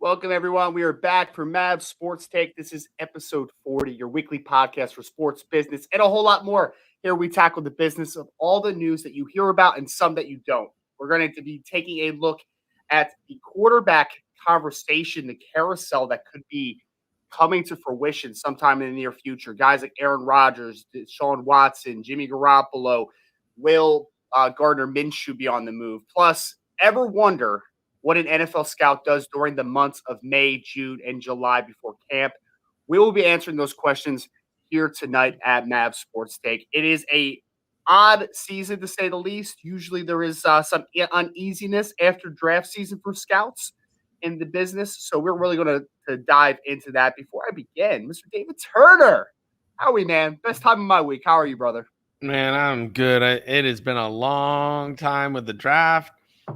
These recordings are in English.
Welcome, everyone. We are back for Mavs Sports Take. This is episode 40, your weekly podcast for sports, business, and a whole lot more. Here we tackle the business of all the news that you hear about and some that you don't. We're going to be taking a look at the quarterback conversation, the carousel that could be coming to fruition sometime in the near future. Guys like Aaron Rodgers, Deshaun Watson, Jimmy Garoppolo, will Gardner Minshew be on the move? Plus, ever wonder what an NFL scout does during the months of May, June, and July before camp? We will be answering those questions here tonight at Mavs Sports Take. It is a odd season, to say the least. Usually there is some uneasiness after draft season for scouts in the business. So we're really going to dive into that. Before I begin, Mr. David Turner, how are we, man? Best time of my week. How are you, brother? Man, I'm good. It has been a long time with the draft,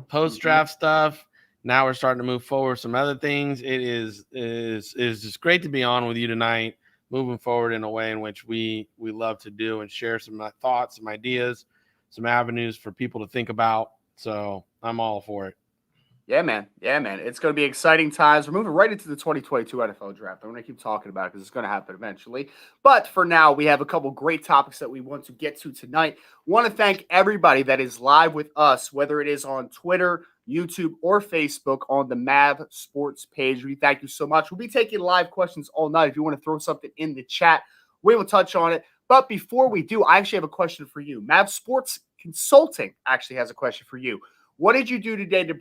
post-draft stuff. Now we're starting to move forward some other things. It is just great to be on with you tonight, moving forward in a way in which we love to do and share some thoughts, some ideas, some avenues for people to think about. So I'm all for it. Yeah, man. It's going to be exciting times. We're moving right into the 2022 NFL draft. I'm going to keep talking about it because it's going to happen eventually. But for now, we have a couple great topics that we want to get to tonight. Want to thank everybody that is live with us, whether it is on Twitter, YouTube, or Facebook on the Mav Sports page. We thank you so much. We'll be taking live questions all night. If you want to throw something in the chat, we will touch on it. But before we do, I actually have a question for you. Mav Sports Consulting actually has a question for you. What did you do today to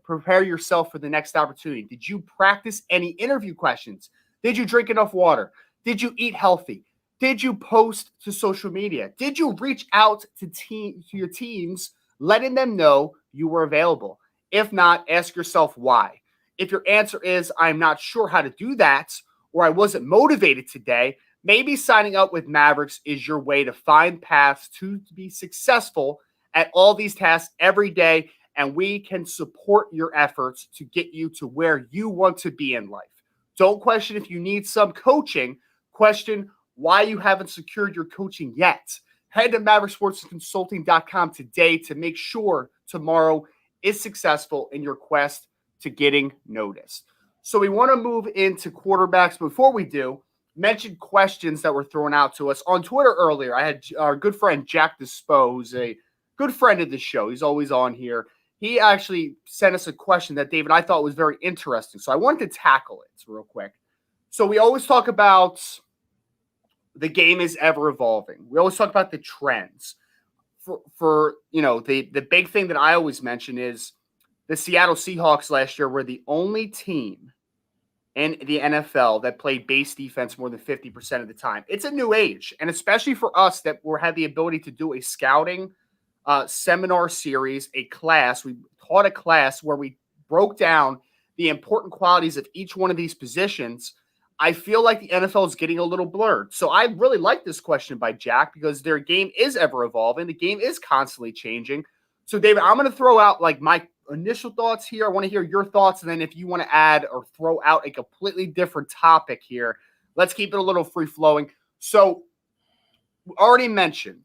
prepare yourself for the next opportunity? Did you practice any interview questions? Did you drink enough water? Did you eat healthy? Did you post to social media? Did you reach out to your teams, letting them know you were available? If not, ask yourself why. If your answer is, I'm not sure how to do that, or I wasn't motivated today, maybe signing up with Mavericks is your way to find paths to be successful at all these tasks every day. And we can support your efforts to get you to where you want to be in life. Don't question if you need some coaching. Question why you haven't secured your coaching yet. Head to MaverickSportsConsulting.com today to make sure tomorrow is successful in your quest to getting noticed. So we want to move into quarterbacks. Before we do, mention questions that were thrown out to us on Twitter earlier. I had our good friend Jack Despo, who's a good friend of the show. He's always on here. He actually sent us a question that, David, I thought was very interesting. So I wanted to tackle it real quick. So we always talk about the game is ever evolving. We always talk about the trends. For the big thing that I always mention is the Seattle Seahawks last year were the only team in the NFL that played base defense more than 50% of the time. It's a new age, and especially for us that had the ability to do a scouting seminar series, a class. We taught a class where we broke down the important qualities of each one of these positions. I feel like the NFL is getting a little blurred. So I really like this question by Jack because their game is ever evolving. The game is constantly changing. So, David, I'm going to throw out like my initial thoughts here. I want to hear your thoughts. And then if you want to add or throw out a completely different topic here, let's keep it a little free flowing. So we already mentioned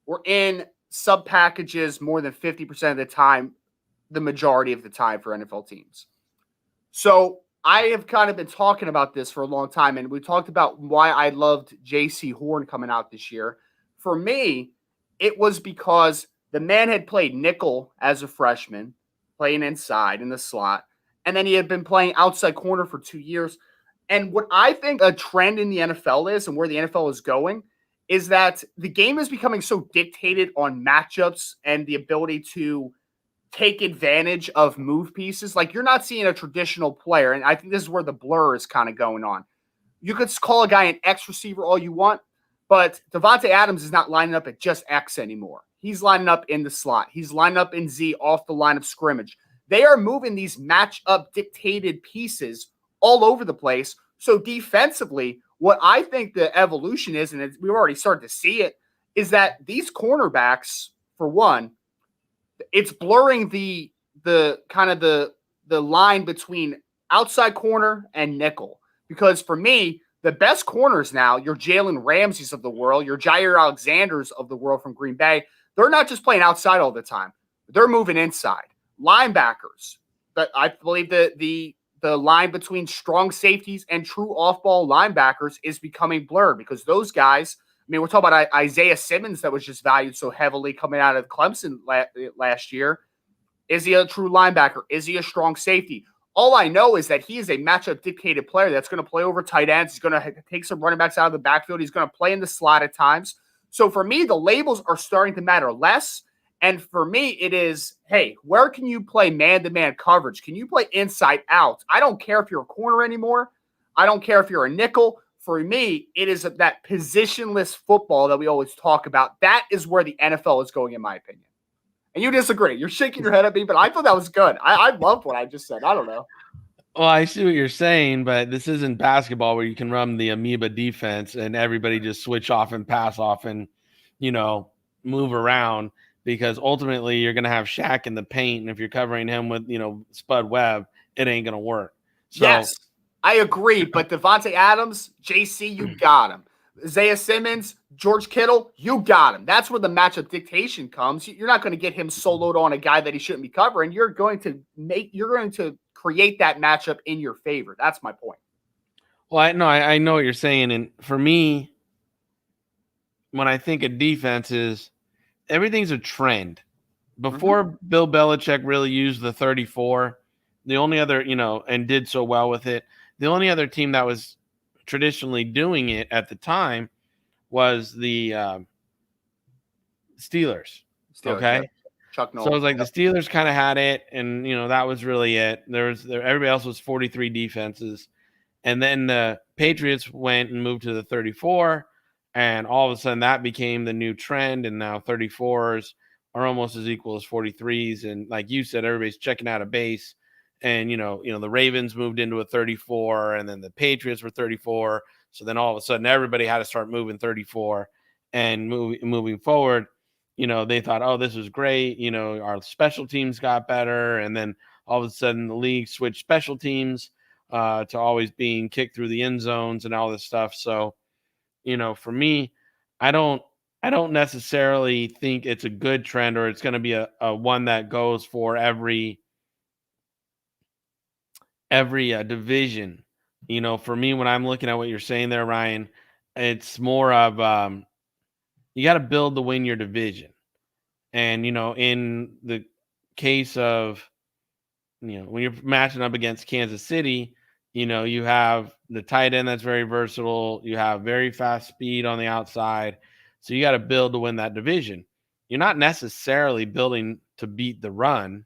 we're in sub packages more than 50% of the time, the majority of the time for NFL teams. So I have kind of been talking about this for a long time, and we talked about why I loved J.C. Horn coming out this year. For me, it was because the man had played nickel as a freshman, playing inside in the slot, and then he had been playing outside corner for 2 years. And what I think a trend in the NFL is, and where the NFL is going, is that the game is becoming so dictated on matchups and the ability to take advantage of move pieces. Like, you're not seeing a traditional player, and I think this is where the blur is kind of going on. You could call a guy an X receiver all you want, but Devontae Adams is not lining up at just X anymore. He's lining up in the slot. He's lining up in Z off the line of scrimmage. They are moving these matchup dictated pieces all over the place. So defensively, what I think the evolution is, and we've already started to see it, is that these cornerbacks, for one, it's blurring the kind of the line between outside corner and nickel. Because for me, the best corners now, your Jalen Ramseys of the world, your Jair Alexanders of the world from Green Bay, they're not just playing outside all the time. They're moving inside. Linebackers, but I believe that the the line between strong safeties and true off-ball linebackers is becoming blurred because those guys, I mean, we're talking about Isaiah Simmons that was just valued so heavily coming out of Clemson last year. Is he a true linebacker? Is he a strong safety? All I know is that he is a matchup dictated player that's going to play over tight ends. He's going to take some running backs out of the backfield. He's going to play in the slot at times. So for me, the labels are starting to matter less. And for me, it is, hey, where can you play man-to-man coverage? Can you play inside out? I don't care if you're a corner anymore. I don't care if you're a nickel. For me, it is that positionless football that we always talk about. That is where the NFL is going, in my opinion. And you disagree. You're shaking your head at me, but I thought that was good. I loved what I just said. I don't know. Well, I see what you're saying, but this isn't basketball where you can run the amoeba defense and everybody just switch off and pass off and, move around, because ultimately you're going to have Shaq in the paint. And if you're covering him with, Spud Webb, it ain't going to work. So, yes, I agree. But Devontae Adams, JC, you got him. Isaiah Simmons, George Kittle, you got him. That's where the matchup dictation comes. You're not going to get him soloed on a guy that he shouldn't be covering. You're going to create that matchup in your favor. That's my point. Well, I know what you're saying. And for me, when I think of defenses, everything's a trend. Before Bill Belichick really used the 34, the only other, and did so well with it, the only other team that was traditionally doing it at the time was the Steelers. Okay. Yeah. Chuck Noll. So it was like the Steelers kind of had it, and that was really it. Everybody else was 43 defenses. And then the Patriots went and moved to the 34, and all of a sudden that became the new trend, and now 34s are almost as equal as 43s. And like you said, everybody's checking out a base. And the Ravens moved into a 34, and then the Patriots were 34. So then all of a sudden everybody had to start moving 34, and moving forward, they thought, oh, this is great. Our special teams got better. And then all of a sudden the league switched special teams to always being kicked through the end zones and all this stuff. So, for me, I don't necessarily think it's a good trend, or it's going to be a one that goes for every division. For me, when I'm looking at what you're saying there, Ryan, it's more of you got to build to win your division. And in the case of when you're matching up against Kansas City, you have the tight end that's very versatile. You have very fast speed on the outside. So you got to build to win that division. You're not necessarily building to beat the run,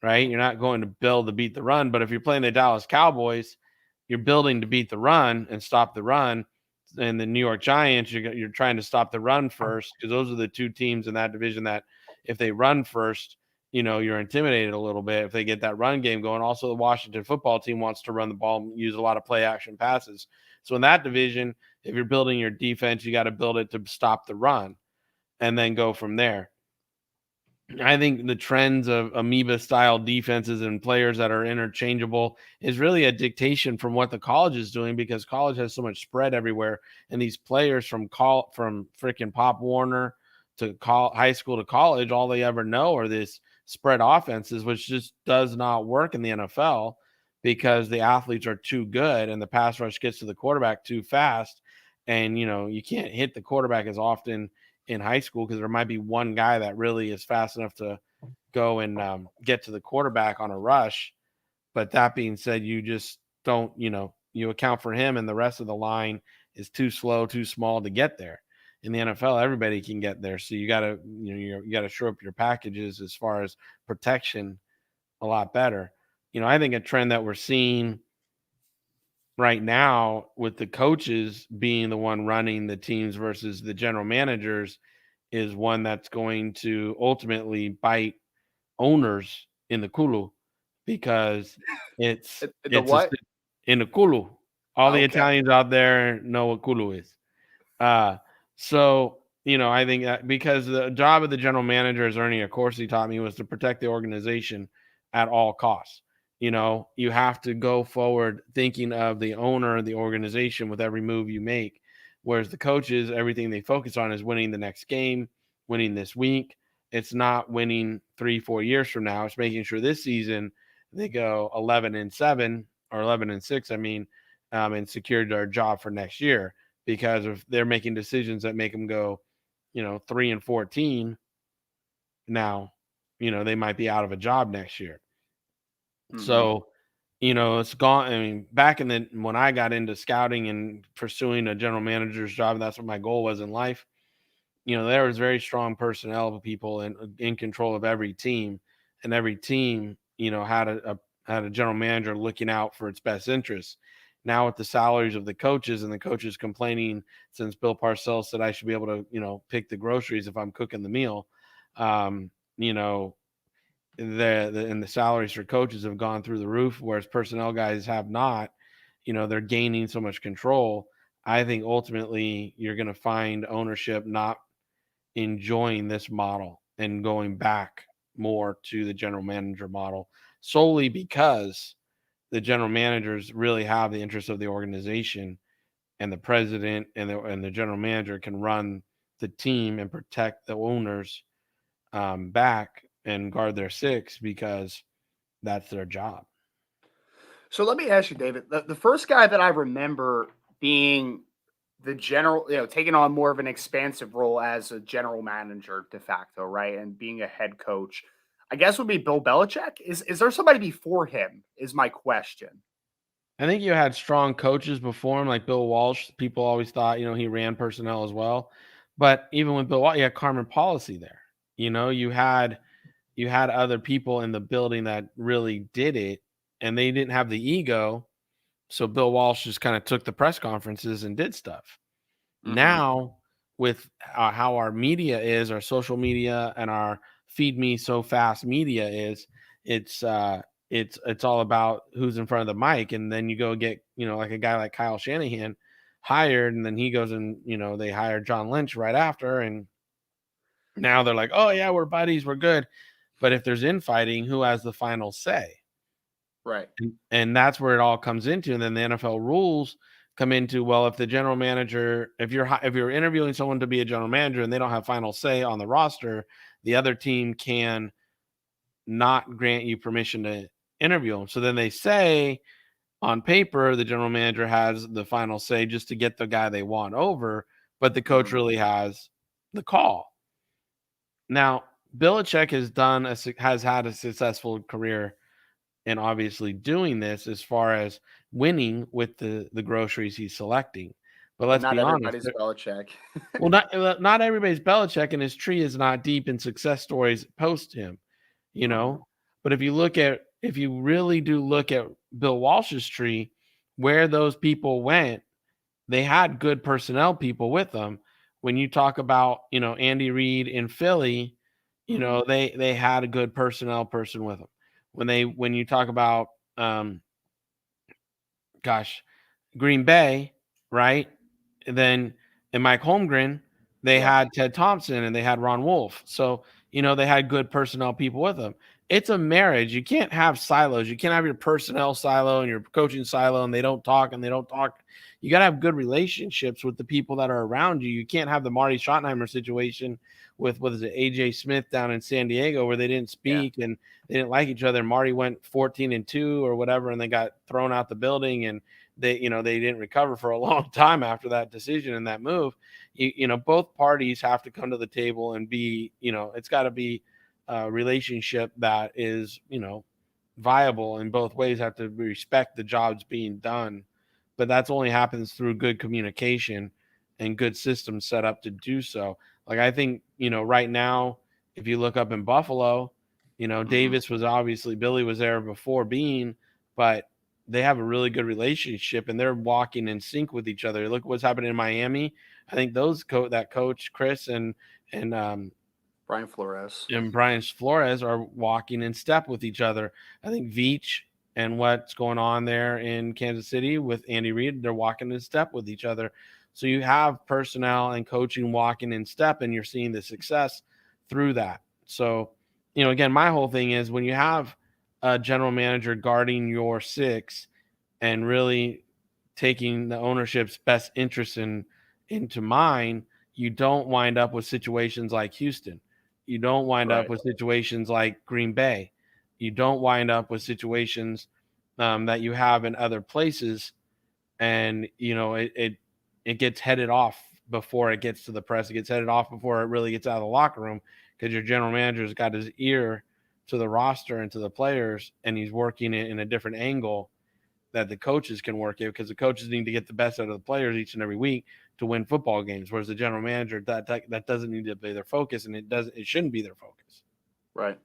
right? You're not going to build to beat the run. But if you're playing the Dallas Cowboys, you're building to beat the run and stop the run. And the New York Giants, you're trying to stop the run first, because those are the two teams in that division that if they run first, you're intimidated a little bit if they get that run game going. Also, the Washington football team wants to run the ball and use a lot of play action passes. So in that division, if you're building your defense, you got to build it to stop the run and then go from there. I think the trends of amoeba style defenses and players that are interchangeable is really a dictation from what the college is doing, because college has so much spread everywhere. And these players from freaking Pop Warner to high school to college, all they ever know are this spread offenses, which just does not work in the NFL because the athletes are too good and the pass rush gets to the quarterback too fast. And, you can't hit the quarterback as often in high school because there might be one guy that really is fast enough to go and get to the quarterback on a rush. But that being said, you just don't, you account for him, and the rest of the line is too slow, too small to get there. In the NFL, everybody can get there. So you got to, you got to shore up your packages as far as protection a lot better. I think a trend that we're seeing right now with the coaches being the one running the teams versus the general managers is one that's going to ultimately bite owners in the culo, because it's what? In the culo. All the Okay. Italians out there know what culo is. So, I think that because the job of the general manager, as Ernie Accorsi taught me, was to protect the organization at all costs. You have to go forward thinking of the owner of the organization with every move you make. Whereas the coaches, everything they focus on is winning the next game, winning this week. It's not winning 3-4 years from now. It's making sure this season they go 11-7 or 11-6, I mean, and secured their job for next year, because if they're making decisions that make them go, 3-14, now, they might be out of a job next year. So, it's gone. I mean, back when I got into scouting and pursuing a general manager's job, that's what my goal was in life. There was very strong personnel people in control of every team, and every team, had a general manager looking out for its best interests. Now with the salaries of the coaches and the coaches complaining, since Bill Parcells said I should be able to, pick the groceries if I'm cooking the meal, you know, the salaries for coaches have gone through the roof, whereas personnel guys have not. They're gaining so much control. I think ultimately you're going to find ownership not enjoying this model and going back more to the general manager model, solely because the general managers really have the interest of the organization, and the president and the general manager can run the team and protect the owners back and guard their six, because that's their job. So let me ask you, David, the first guy that I remember being the general, taking on more of an expansive role as a general manager de facto, right? And being a head coach, I guess would be Bill Belichick. Is there somebody before him, is my question. I think you had strong coaches before him, like Bill Walsh. People always thought, he ran personnel as well. But even with Bill Walsh, you had Carmen Policy there. You had other people in the building that really did it, and they didn't have the ego. So Bill Walsh just kind of took the press conferences and did stuff. Now, with how our media is, our social media and our feed me so fast media is, it's all about who's in front of the mic, and then you go get like a guy like Kyle Shanahan hired, and then he goes and they hired John Lynch right after, and now they're like, oh yeah, we're buddies, we're good. But if there's infighting, who has the final say? Right. And that's where it all comes into. And then the NFL rules come into, well, if the general manager, if you're interviewing someone to be a general manager and they don't have final say on the roster, the other team can not grant you permission to interview them. So then they say on paper the general manager has the final say just to get the guy they want over, but the coach really has the call. Now, Belichick has had a successful career and obviously doing this as far as winning with the groceries he's selecting. But let's Not be honest. everybody's Belichick. Well, not everybody's Belichick, and his tree is not deep in success stories post him, But if you really do look at Bill Walsh's tree, where those people went, they had good personnel people with them. When you talk about, Andy Reid in Philly, they had a good personnel person with them. When you talk about Green Bay, right? And then in Mike Holmgren, they had Ted Thompson and they had Ron Wolf. So, they had good personnel people with them. It's a marriage. You can't have silos. You can't have your personnel silo and your coaching silo and they don't talk and they don't talk. You got to have good relationships with the people that are around you. You can't have the Marty Schottenheimer situation with, what is it, AJ Smith down in San Diego, where they didn't speak and they didn't like each other. Marty went 14-2 or whatever, and they got thrown out the building, and they didn't recover for a long time after that decision and that move. Both parties have to come to the table and be, it's got to be a relationship that is, viable in both ways. Have to respect the jobs being done, but that's only happens through good communication and good systems set up to do so. Like, I think, right now, if you look up in Buffalo, Davis was obviously, Billy was there before Bean, but they have a really good relationship and they're walking in sync with each other. Look what's happening in Miami. I think that coach Chris and Brian Flores are walking in step with each other. I think Veach and what's going on there in Kansas City with Andy Reid, they're walking in step with each other. So you have personnel and coaching walking in step, and you're seeing the success through that. So, again, my whole thing is when you have a general manager guarding your six and really taking the ownership's best interest into mind, you don't wind up with situations like Houston. You don't wind up with situations like Green Bay. you don't wind up with situations that you have in other places, and it gets headed off before it gets to the press. It gets headed off before it really gets out of the locker room, because your general manager's got his ear to the roster and to the players, and he's working it in a different angle that the coaches can work it, because the coaches need to get the best out of the players each and every week to win football games. Whereas the general manager, that doesn't need to be their focus, and it shouldn't be their focus. Right.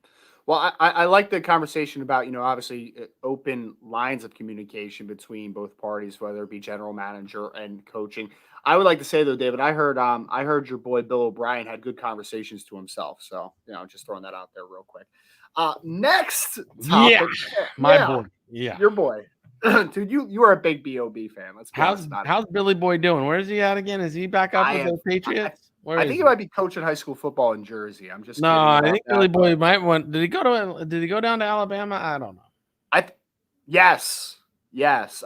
Well, I like the conversation about, obviously open lines of communication between both parties, whether it be general manager and coaching. I would like to say though, David, I heard your boy Bill O'Brien had good conversations to himself. So, just throwing that out there real quick. Next topic. My boy. Yeah. Your boy. Dude, you are a big B.O.B. fan. Let's be honest about it. How's Billy Boy doing? Where is he at again? Is he back up with the Patriots? I think he might be coaching high school football in Jersey. I'm just no. I think Billy Boy might want. Did he go down to Alabama? I don't know. Yes.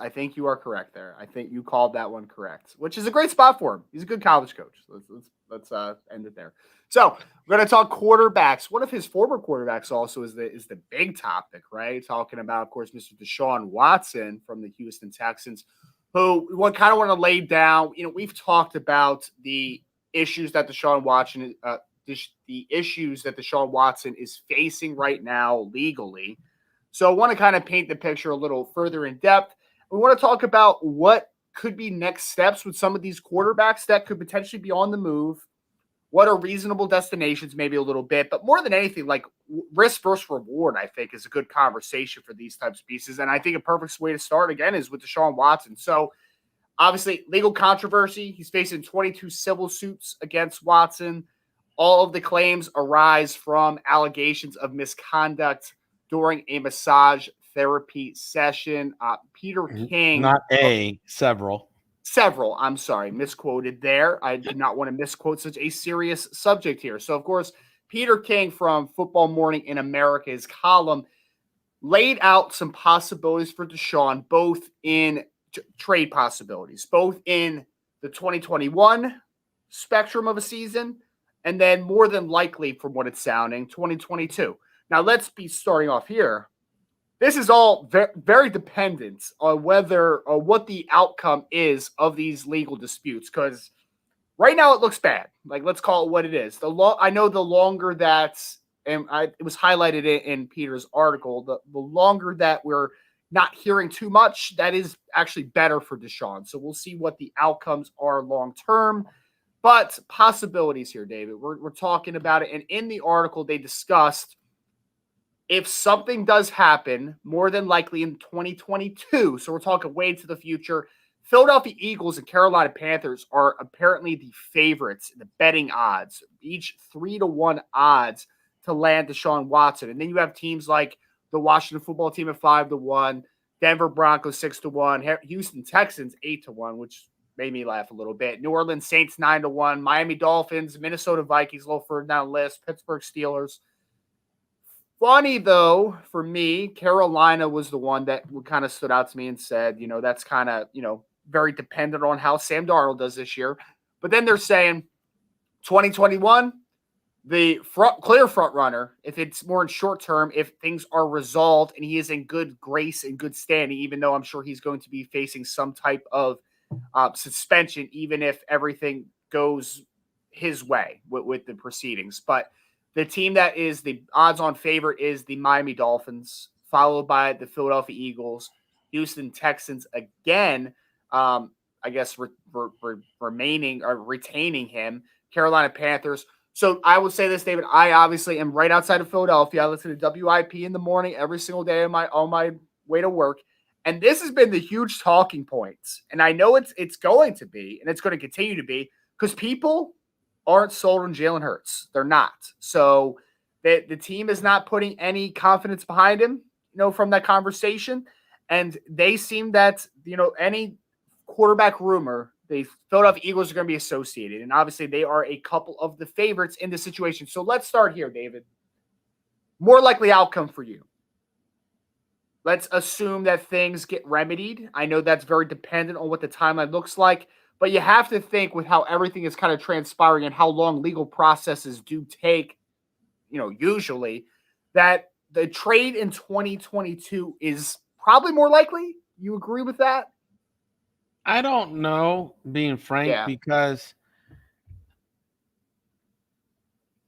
I think you are correct there. I think you called that one correct, which is a great spot for him. He's a good college coach. Let's end it there. So we're going to talk quarterbacks. One of his former quarterbacks also is the big topic, right? Talking about, of course, Mr. Deshaun Watson from the Houston Texans, who we kind of want to lay down. We've talked about the issues that Deshaun Watson is facing right now legally. So I want to kind of paint the picture a little further in depth. We want to talk about what could be next steps with some of these quarterbacks that could potentially be on the move. What are reasonable destinations, maybe a little bit, but more than anything, like risk versus reward, I think is a good conversation for these types of pieces. And I think a perfect way to start again is with Deshaun Watson. So obviously legal controversy. He's facing 22 civil suits against Watson. All of the claims arise from allegations of misconduct during a massage therapy session. Peter King. Several. Several, I'm sorry, misquoted there. I did not want to misquote such a serious subject here. So, of course, Peter King from Football Morning in America's column laid out some possibilities for Deshaun, both in trade possibilities, both in the 2021 spectrum of a season, and then more than likely, from what it's sounding, 2022. Now, let's be starting off here. This is all very dependent on whether or what the outcome is of these legal disputes, because right now it looks bad. Like, let's call it what it is. I know the longer that, and it was highlighted in Peter's article, the longer that we're not hearing too much, that is actually better for Deshaun. So we'll see what the outcomes are long term. But possibilities here, David. We're talking about it. And in the article, they discussed if something does happen, more than likely in 2022, so we're talking way into the future, Philadelphia Eagles and Carolina Panthers are apparently the favorites in the betting odds, each 3-1 odds to land Deshaun Watson. And then you have teams like the Washington football team at 5-1, Denver Broncos 6-1, Houston Texans 8-1, which made me laugh a little bit. New Orleans Saints 9-1, Miami Dolphins, Minnesota Vikings a little further down the list, Pittsburgh Steelers. Funny, though, for me, Carolina was the one that kind of stood out to me and said, that's kind of, very dependent on how Sam Darnold does this year. But then they're saying 2021, the clear front runner, if it's more in short term, if things are resolved and he is in good grace and good standing, even though I'm sure he's going to be facing some type of suspension, even if everything goes his way with the proceedings. But the team that is the odds-on favorite is the Miami Dolphins, followed by the Philadelphia Eagles, Houston Texans again. I guess retaining him, Carolina Panthers. So I would say this, David. I obviously am right outside of Philadelphia. I listen to WIP in the morning every single day on my way to work, and this has been the huge talking points. And I know it's going to be, and it's going to continue to be, because people aren't sold on Jalen Hurts. They're not. So the team is not putting any confidence behind him, from that conversation. And they seem that, any quarterback rumor, the Philadelphia Eagles are going to be associated. And obviously they are a couple of the favorites in this situation. So let's start here, David. More likely outcome for you. Let's assume that things get remedied. I know that's very dependent on what the timeline looks like. But you have to think with how everything is kind of transpiring and how long legal processes do take, usually, that the trade in 2022 is probably more likely. You agree with that? I don't know, being frank, Yeah. because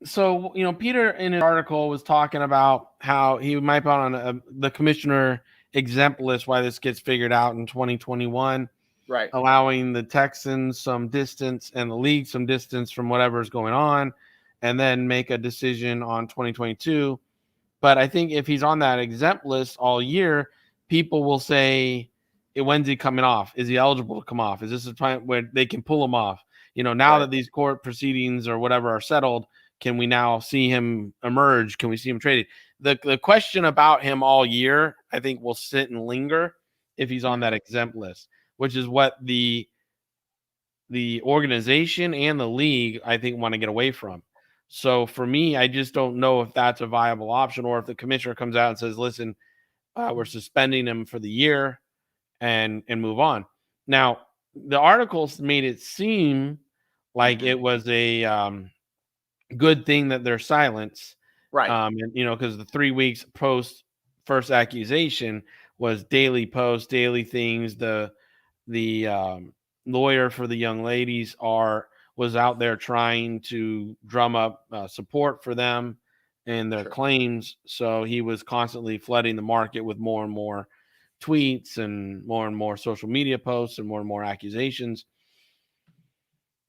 so Peter in his article was talking about how he might put on the commissioner exempt list why this gets figured out in 2021, Right. allowing the Texans some distance and the league some distance from whatever's going on, and then make a decision on 2022. But I think if he's on that exempt list all year, people will say, when's he coming off? Is he eligible to come off? Is this a time where they can pull him off? Now that these court proceedings or whatever are settled, can we now see him emerge? Can we see him traded? The question about him all year, I think, will sit and linger if he's on that exempt list, which is what the organization and the league, I think, want to get away from. So for me, I just don't know if that's a viable option, or if the commissioner comes out and says, listen, we're suspending him for the year and move on. Now, the articles made it seem like it was a good thing that they're silence. Right. And, because the 3 weeks post first accusation was daily posts, daily things. The lawyer for the young ladies was out there trying to drum up support for them and their claims. So he was constantly flooding the market with more and more tweets and more social media posts and more accusations.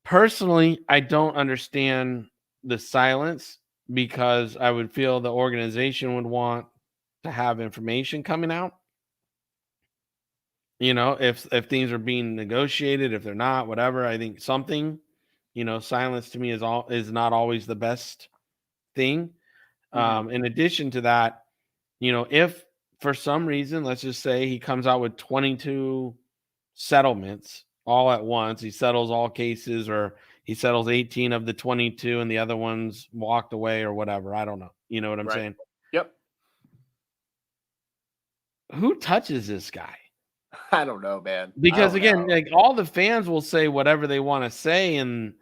Personally, I don't understand the silence, because I would feel the organization would want to have information coming out. If things are being negotiated, if they're not, whatever, I think something, silence to me is not always the best thing. In addition to that, if for some reason, let's just say he comes out with 22 settlements all at once, he settles all cases, or he settles 18 of the 22 and the other ones walked away or whatever. I don't know. You know what I'm saying? Yep. Who touches this guy? I don't know, man. Because again, like, all the fans will say whatever they want to say, and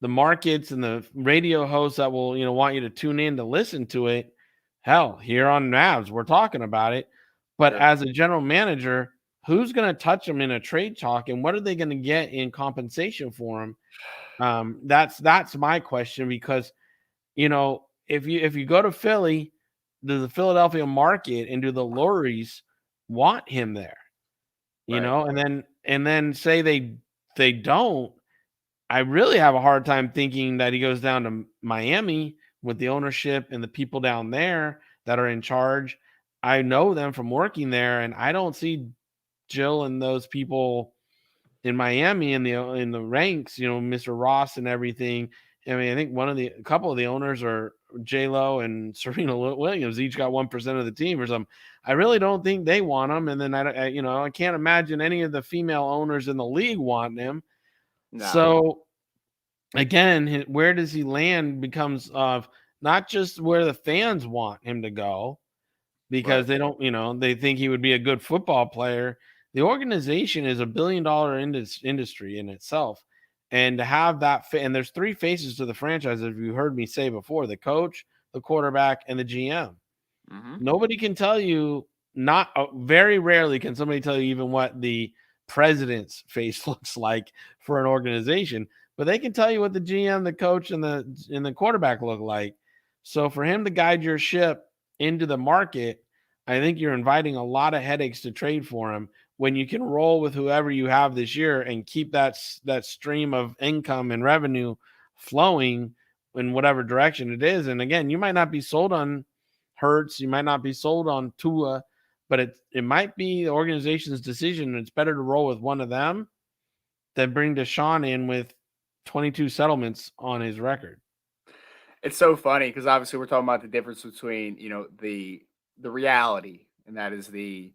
the markets and the radio hosts that will, want you to tune in to listen to it. Hell, here on Navs, we're talking about it. But as a general manager, who's going to touch them in a trade talk, and what are they going to get in compensation for them? That's my question, because if you go to Philly, does the Philadelphia market and do the Lorries want him there? And then say they don't. I really have a hard time thinking that he goes down to Miami with the ownership and the people down there that are in charge. I know them from working there, and I don't see Jill and those people in Miami in the ranks, Mr. Ross and everything. I mean, I think a couple of the owners are J-Lo and Serena Williams, each got 1% of the team or something. I really don't think they want him. And then I can't imagine any of the female owners in the league want him. No. So again, where does he land becomes of not just where the fans want him to go, because they don't, they think he would be a good football player. The organization is $1 billion industry in itself. And to have that, and there's three faces to the franchise, as you heard me say before: the coach, the quarterback, and the GM. Nobody can tell you, very rarely can somebody tell you even what the president's face looks like for an organization, but they can tell you what the GM, the coach, and the quarterback look like. So for him to guide your ship into the market, I think you're inviting a lot of headaches to trade for him, when you can roll with whoever you have this year and keep that stream of income and revenue flowing in whatever direction it is. And again, you might not be sold on Hurts, you might not be sold on Tua, but it might be the organization's decision. It's better to roll with one of them than bring Deshaun in with 22 settlements on his record. It's so funny because obviously we're talking about the difference between, the reality, and that is the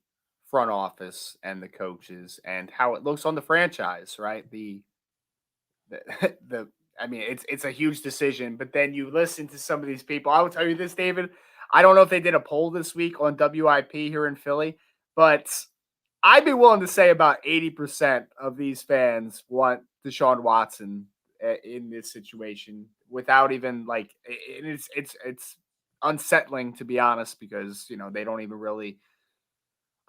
front office and the coaches, and how it looks on the franchise, right? I mean, it's a huge decision, but then you listen to some of these people. I will tell you this, David. I don't know if they did a poll this week on WIP here in Philly, but I'd be willing to say about 80% of these fans want Deshaun Watson in this situation without even it's unsettling, to be honest, because, they don't even really,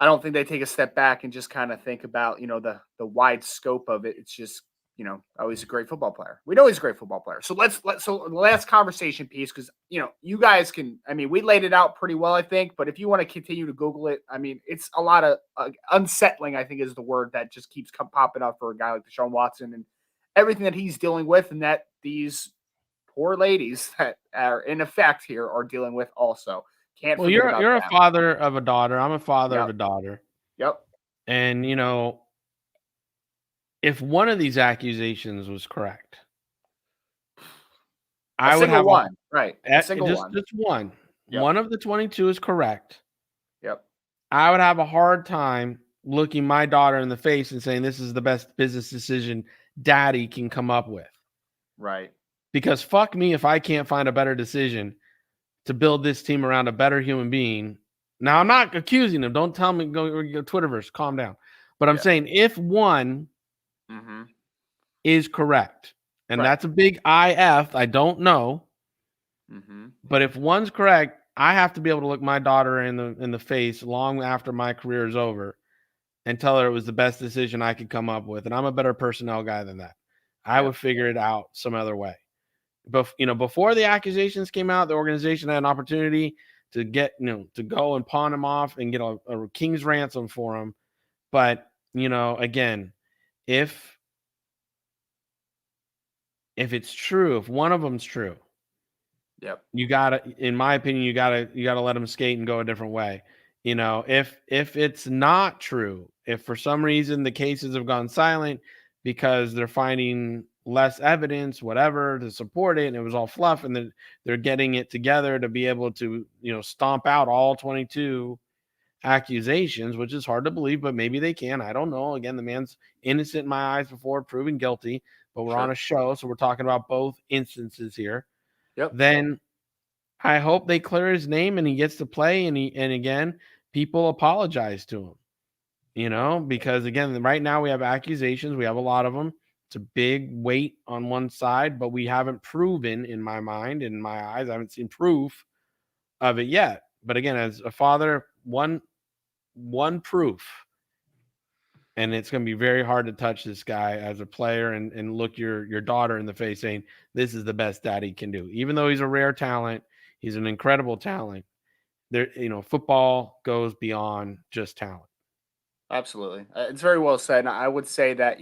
I don't think they take a step back and just kind of think about, the wide scope of it. It's just, oh, he's a great football player. We know he's a great football player. So so the last conversation piece, because, you guys can, we laid it out pretty well, I think, but if you want to continue to Google it, it's a lot of unsettling, I think is the word that just keeps popping up for a guy like Deshaun Watson and everything that he's dealing with, and that these poor ladies that are in effect here are dealing with also. Can't Well, forget about you're a them. father of a daughter. I'm a father of Yep. a daughter. Yep. And, if one of these accusations was correct, I would have one. Right. A single just one. just one. Yep. One of the 22 is correct. Yep. I would have a hard time looking my daughter in the face and saying this is the best business decision daddy can come up with. Right. Because fuck me if I can't find a better decision to build this team around a better human being. Now, I'm not accusing them. Don't tell me, go Twitterverse, calm down. But I'm saying if one is correct, and that's a big IF, I don't know. But if one's correct, I have to be able to look my daughter in the face long after my career is over and tell her it was the best decision I could come up with. And I'm a better personnel guy than that. I would figure it out some other way. But before the accusations came out, the organization had an opportunity to get, to go and pawn him off and get a king's ransom for him. But, again, if it's true, if one of them's true, you gotta, in my opinion, you gotta let them skate and go a different way. If it's not true, if for some reason the cases have gone silent because they're finding less evidence, whatever, to support it, and it was all fluff, and then they're getting it together to be able to, stomp out all 22 accusations, which is hard to believe, but maybe they can. I don't know. Again, the man's innocent in my eyes before proven guilty, but we're on a show, so we're talking about both instances here. Then I hope they clear his name and he gets to play, and again, people apologize to him, because again, right now we have accusations. We have a lot of them. It's a big weight on one side, but we haven't proven, in my mind, in my eyes, I haven't seen proof of it yet. But again, as a father, one proof, and it's going to be very hard to touch this guy as a player and look your daughter in the face saying this is the best daddy can do. Even though he's a rare talent, he's an incredible talent. There, football goes beyond just talent. Absolutely. It's very well said. And I would say that,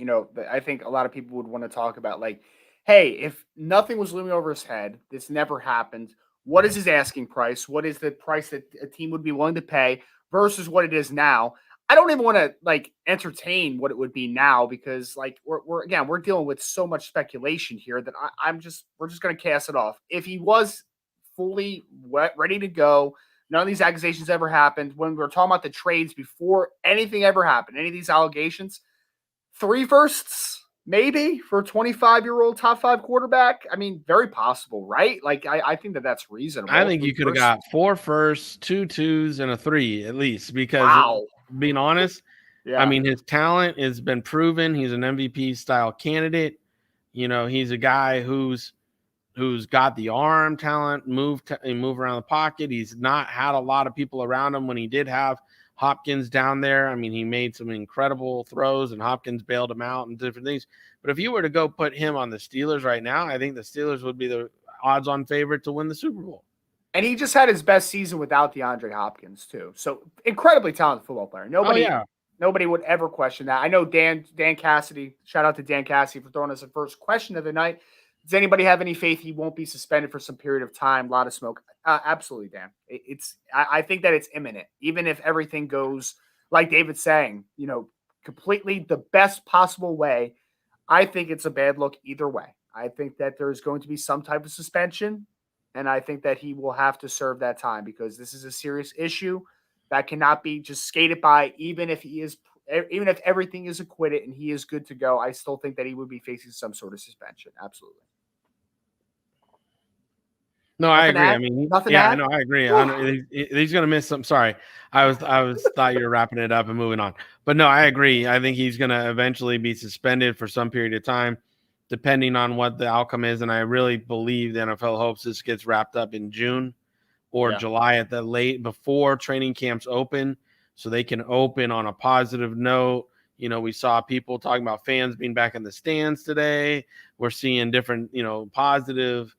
I think a lot of people would want to talk about, like, hey, if nothing was looming over his head, this never happened. What is his asking price? What is the price that a team would be willing to pay versus what it is now? I don't even want to entertain what it would be now, because we're dealing with so much speculation here that we're just going to cast it off. If he was fully ready to go, none of these accusations ever happened. When we were talking about the trades before anything ever happened, any of these allegations, 3 firsts, maybe, for a 25-year-old top 5 quarterback. Very possible, right? I think that's reasonable. I think you could have got 4 firsts, 2 2s, and a 3 at least, because being honest, his talent has been proven. He's an MVP style candidate. He's a guy who's got the arm talent, move around the pocket. He's not had a lot of people around him when he did have Hopkins down there. He made some incredible throws, and Hopkins bailed him out and different things. But if you were to go put him on the Steelers right now, I think the Steelers would be the odds-on favorite to win the Super Bowl. And he just had his best season without DeAndre Hopkins too. So incredibly talented football player. Nobody would ever question that. I know Dan Cassidy, shout out to Dan Cassidy for throwing us the first question of the night. Does anybody have any faith he won't be suspended for some period of time? A lot of smoke. Absolutely, Dan. I think that it's imminent. Even if everything goes like David's saying, completely the best possible way, I think it's a bad look either way. I think that there's going to be some type of suspension, and I think that he will have to serve that time, because this is a serious issue that cannot be just skated by. Even if everything is acquitted and he is good to go, I still think that he would be facing some sort of suspension. Absolutely. No, I agree. I agree. He's going to miss some. Sorry, I thought you were wrapping it up and moving on, but no, I agree. I think he's going to eventually be suspended for some period of time, depending on what the outcome is. And I really believe the NFL hopes this gets wrapped up in June, or July at the late before training camps open, so they can open on a positive note. We saw people talking about fans being back in the stands today. We're seeing different, positive,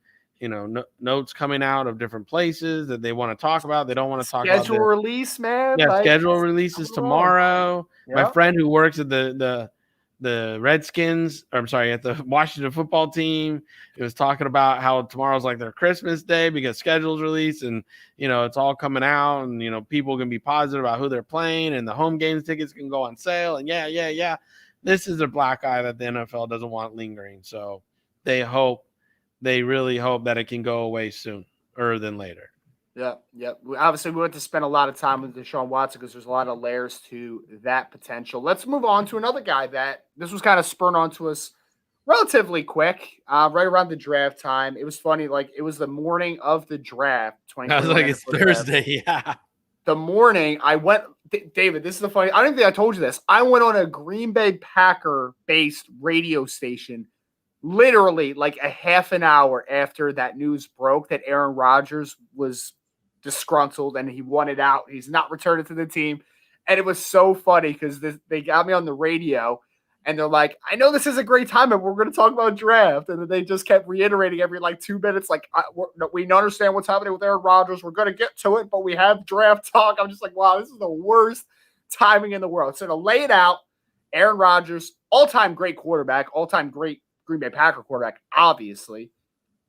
notes coming out of different places that they want to talk about. They don't want to talk about schedule release, man. Yeah, schedule releases tomorrow. Yep. My friend who works at the Redskins, or I'm sorry, at the Washington football team, it was talking about how tomorrow's like their Christmas day because schedules release, and it's all coming out, and people can be positive about who they're playing, and the home games tickets can go on sale, and yeah. This is a black eye that the NFL doesn't want lingering, so they really hope that it can go away sooner than later. Yeah. Obviously, we went to spend a lot of time with Deshaun Watson because there's a lot of layers to that potential. Let's move on to another guy that this was kind of spurred onto us relatively quick, right around the draft time. It was funny, like it was the morning of the draft. I was like, it's Thursday, yeah. The morning I went, David, this is the funny. I don't think I told you this. I went on a Green Bay Packer-based radio station literally like a half an hour after that news broke that Aaron Rodgers was disgruntled and he wanted out. He's not returning to the team. And it was so funny because they got me on the radio and they're like, I know this is a great time, but we're going to talk about draft. And then they just kept reiterating every like 2 minutes, like, we understand what's happening with Aaron Rodgers. We're going to get to it, but we have draft talk. I'm just like, wow, this is the worst timing in the world. So to lay it out, Aaron Rodgers, all-time great quarterback, all-time great Green Bay Packer quarterback, obviously,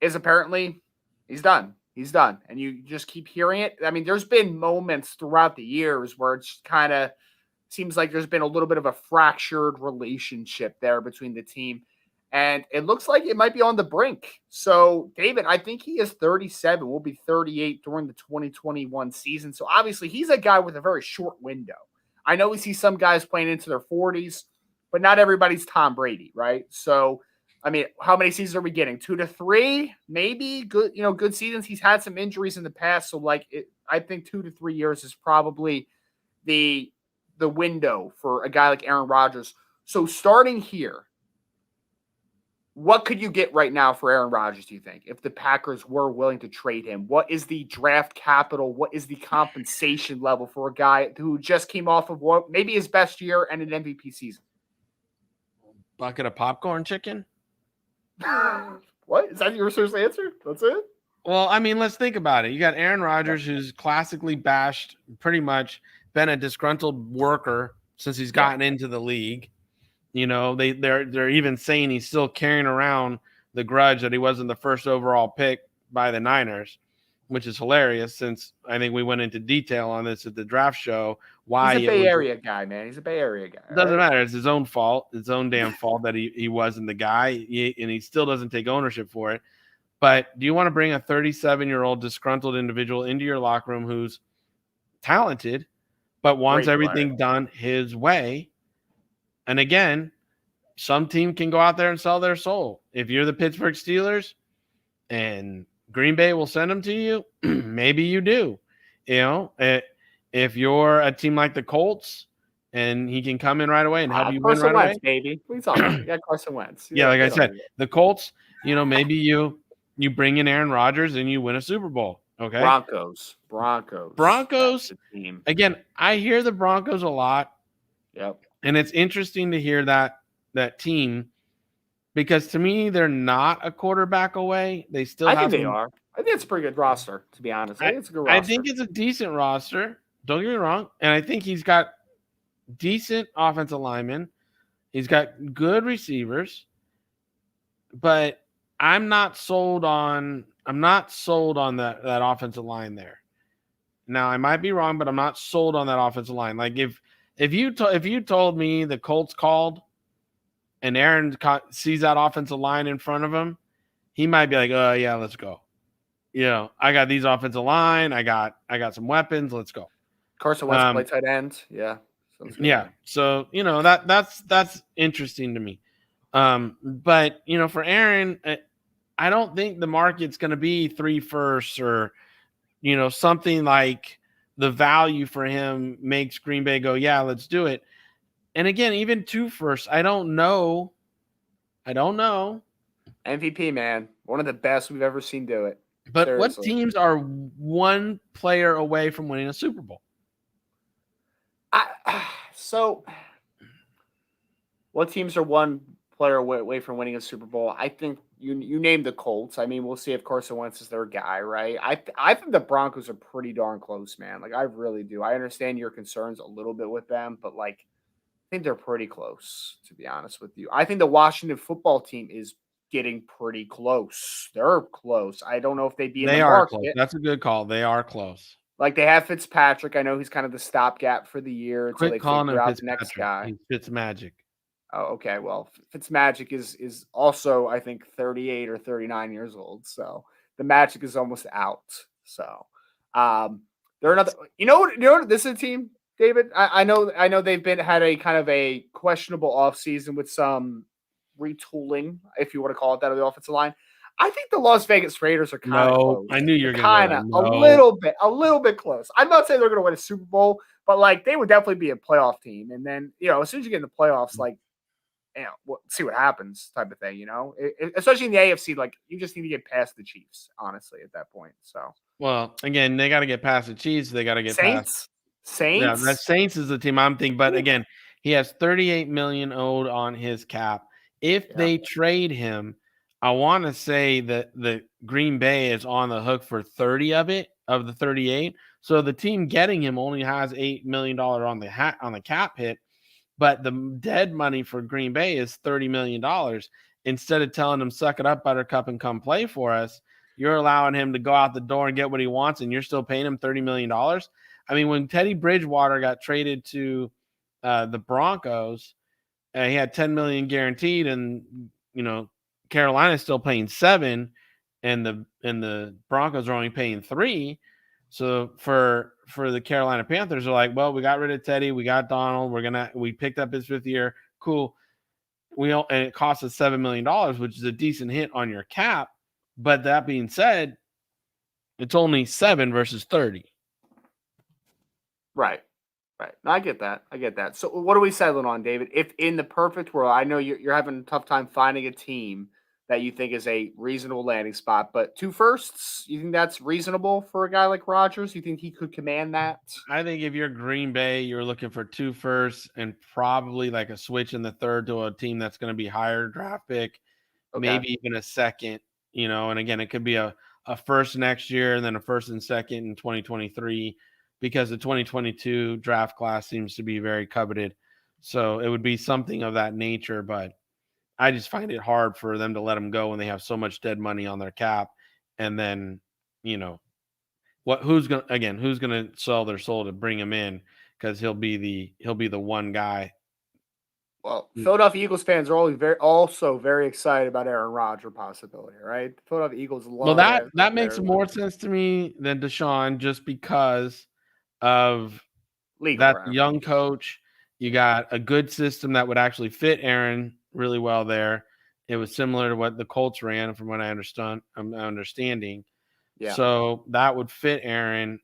is apparently he's done. He's done. And you just keep hearing it. I mean, there's been moments throughout the years where it's kind of seems like there's been a little bit of a fractured relationship there between the team. And it looks like it might be on the brink. So, David, I think he is 37, will be 38 during the 2021 season. So, obviously, he's a guy with a very short window. I know we see some guys playing into their 40s, but not everybody's Tom Brady, right? So, I mean, how many seasons are we getting? 2 to 3, maybe good, good seasons. He's had some injuries in the past. So I think 2 to 3 years is probably the window for a guy like Aaron Rodgers. So starting here, what could you get right now for Aaron Rodgers, do you think, if the Packers were willing to trade him? What is the draft capital? What is the compensation level for a guy who just came off of what maybe his best year and an MVP season? Bucket of popcorn chicken? What? Is that your serious answer? That's it? Well, I mean, let's think about it. You got Aaron Rodgers, who's classically bashed, pretty much been a disgruntled worker since he's gotten into the league. They're even saying he's still carrying around the grudge that he wasn't the first overall pick by the Niners, which is hilarious since I think we went into detail on this at the draft show. Why he's a Bay Area guy, man. He's a Bay Area guy. Doesn't matter. It's his own fault. It's his own damn fault that he wasn't the guy, and he still doesn't take ownership for it. But do you want to bring a 37-year-old disgruntled individual into your locker room who's talented, but wants everything done his way? And again, some team can go out there and sell their soul. If you're the Pittsburgh Steelers and Green Bay will send them to you, maybe you do. If you're a team like the Colts and he can come in right away and help you win right Wentz, away, baby. What are you talking about? You got Carson Wentz. Yeah, like I said, the Colts, maybe you bring in Aaron Rodgers and you win a Super Bowl. Okay. Broncos. Team. Again, I hear the Broncos a lot. Yep. And it's interesting to hear that team, because to me, they're not a quarterback away. They still I think they are. I think it's a pretty good roster, to be honest. I think it's a good roster. I think it's a decent roster. Don't get me wrong. And I think he's got decent offensive linemen. He's got good receivers. But I'm not sold on that offensive line there. Now, I might be wrong, but I'm not sold on that offensive line. Like if you told me the Colts called and Aaron sees that offensive line in front of him, he might be like, "Oh yeah, let's go." I got these offensive line. I got some weapons. Let's go. Carson Wentz play tight end. Yeah. Yeah. So that's interesting to me. But for Aaron, I don't think the market's going to be 3 firsts or something like the value for him makes Green Bay go, yeah, let's do it. And again, even 2 firsts, I don't know. MVP, man. One of the best we've ever seen do it. But what Seriously. teams are one player away from winning a Super Bowl? So, what teams are one player away from winning a Super Bowl? I think you named the Colts. I mean, we'll see if Carson Wentz is their guy, right? I think the Broncos are pretty darn close, man. Like I really do. I understand your concerns a little bit with them, but like I think they're pretty close, to be honest with you. I think the Washington football team is getting pretty close. They're close. I don't know if they'd be in the They are close. market. That's a good call. They are close. Like they have Fitzpatrick. I know he's kind of the stopgap for the year until Quit they calling figure him out the next Fitzpatrick. guy. He's Fitzmagic. Oh, okay. Well, Fitzmagic is also I think 38 or 39 years old. So the magic is almost out. So they're another. You know what? This is a team, David. I know they've had a kind of a questionable offseason with some retooling, if you want to call it that, of the offensive line. I think the Las Vegas Raiders are kind of No, close. I knew you They're were going to go kind there. of No. a little bit close. I'm not saying they're going to win a Super Bowl, but like they would definitely be a playoff team. And then as soon as you get in the playoffs, like see what happens, type of thing. Especially in the AFC, like you just need to get past the Chiefs, honestly, at that point. So Well, again, they got to get past the Chiefs. They got to get past. Saints, Yeah, that Saints. Saints is the team I'm thinking. But Ooh. again, he has 38 million owed on his cap. If Yeah, they trade him, I want to say that the Green Bay is on the hook for 30 of the 38. So the team getting him only has $8 million on the cap hit, but the dead money for Green Bay is $30 million. Instead of telling him suck it up, Buttercup, and come play for us, you're allowing him to go out the door and get what he wants, and you're still paying him $30 million. I mean, when Teddy Bridgewater got traded to the Broncos, he had 10 million guaranteed, and Carolina's still paying 7, and the Broncos are only paying 3. So for the Carolina Panthers, they're like, well, we got rid of Teddy, we got Donald, we picked up his 5th year, cool. And it cost us $7 million, which is a decent hit on your cap. But that being said, it's only 7 versus 30. right. Right. No, I get that. So what are we settling on, David? If in the perfect world, I know you're having a tough time finding a team that you think is a reasonable landing spot, but 2 firsts, you think that's reasonable for a guy like Rodgers? You think he could command that? I think if you're Green Bay, you're looking for 2 firsts and probably like a switch in the 3rd to a team that's going to be higher draft pick, Okay. maybe even a 2nd, and again, it could be a first next year and then a 1st and 2nd in 2023, because the 2022 draft class seems to be very coveted. So it would be something of that nature, but I just find it hard for them to let him go when they have so much dead money on their cap. And then, who's gonna sell their soul to bring him in, because he'll be the one guy. Well, Philadelphia Eagles fans are also very excited about Aaron Rodgers possibility, right? The Philadelphia Eagles Well, love that makes their more sense to me than Deshaun, just because of legal that young ramifications. coach. You got a good system that would actually fit Aaron really well there. It was similar to what the Colts ran, from what I'm understanding. Yeah. So that would fit Aaron.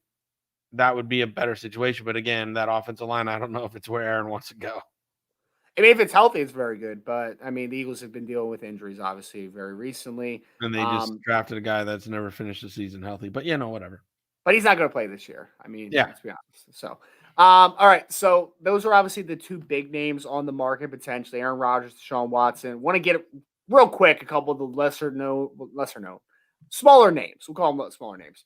That would be a better situation. But again, that offensive line, I don't know if it's where Aaron wants to go. I mean, if it's healthy, it's very good. But I mean, the Eagles have been dealing with injuries, obviously, very recently. And they just drafted a guy that's never finished the season healthy. But whatever. But he's not going to play this year. I mean, Yeah. let's be honest. So, all right. So those are obviously the 2 big names on the market potentially: Aaron Rodgers, Deshaun Watson. Want to get real quick a couple of the lesser known, smaller names. We'll call them smaller names.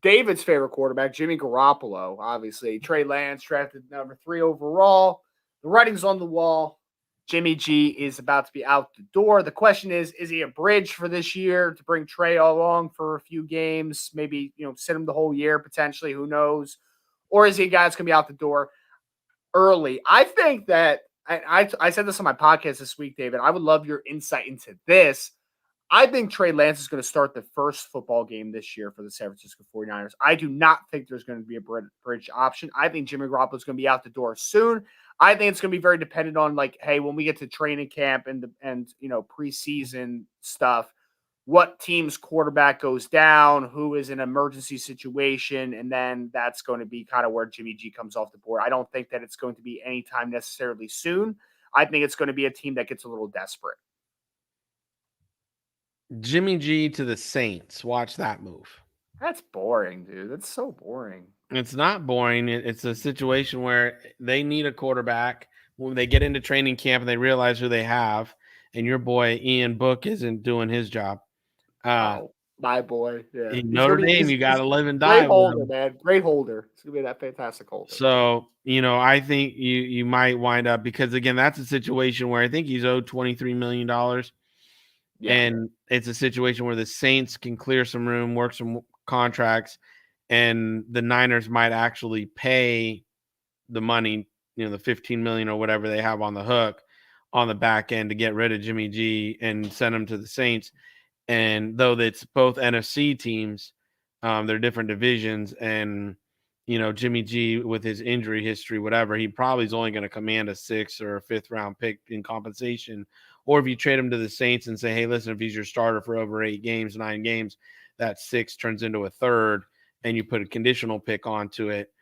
David's favorite quarterback, Jimmy Garoppolo. Obviously, Trey Lance drafted number 3 overall. The writing's on the wall. Jimmy G is about to be out the door. The question is he a bridge for this year to bring Trey along for a few games? Maybe, sit him the whole year potentially. Who knows? Or is he a guy that's going to be out the door early? I think that I said this on my podcast this week, David. I would love your insight into this. I think Trey Lance is going to start the first football game this year for the San Francisco 49ers. I do not think there's going to be a bridge option. I think Jimmy Garoppolo is going to be out the door soon. I think it's going to be very dependent on, like, hey, when we get to training camp and preseason stuff, what team's quarterback goes down, who is in an emergency situation, and then that's going to be kind of where Jimmy G comes off the board. I don't think that it's going to be anytime necessarily soon. I think it's going to be a team that gets a little desperate. Jimmy G to the Saints. Watch that move. That's boring, dude. That's so boring. It's not boring. It's a situation where they need a quarterback. When they get into training camp and they realize who they have, and your boy Ian Book isn't doing his job. Oh, my boy. Yeah. In He's gonna Notre be Dame, you got to live and great die with holder, him. man. Great holder. It's gonna be that fantastic holder. So, I think you might wind up, because again, that's a situation where I think he's owed $23 million. Yeah. And it's a situation where the Saints can clear some room, work some contracts, and the Niners might actually pay the money, the 15 million or whatever they have on the hook on the back end to get rid of Jimmy G and send him to the Saints. And though it's both NFC teams, they're different divisions, and Jimmy G with his injury history, whatever, he probably is only going to command a 6th or a 5th round pick in compensation. Or if you trade him to the Saints and say, hey, listen, if he's your starter for over 8 games, 9 games, that 6 turns into a 3rd, and you put a conditional pick onto it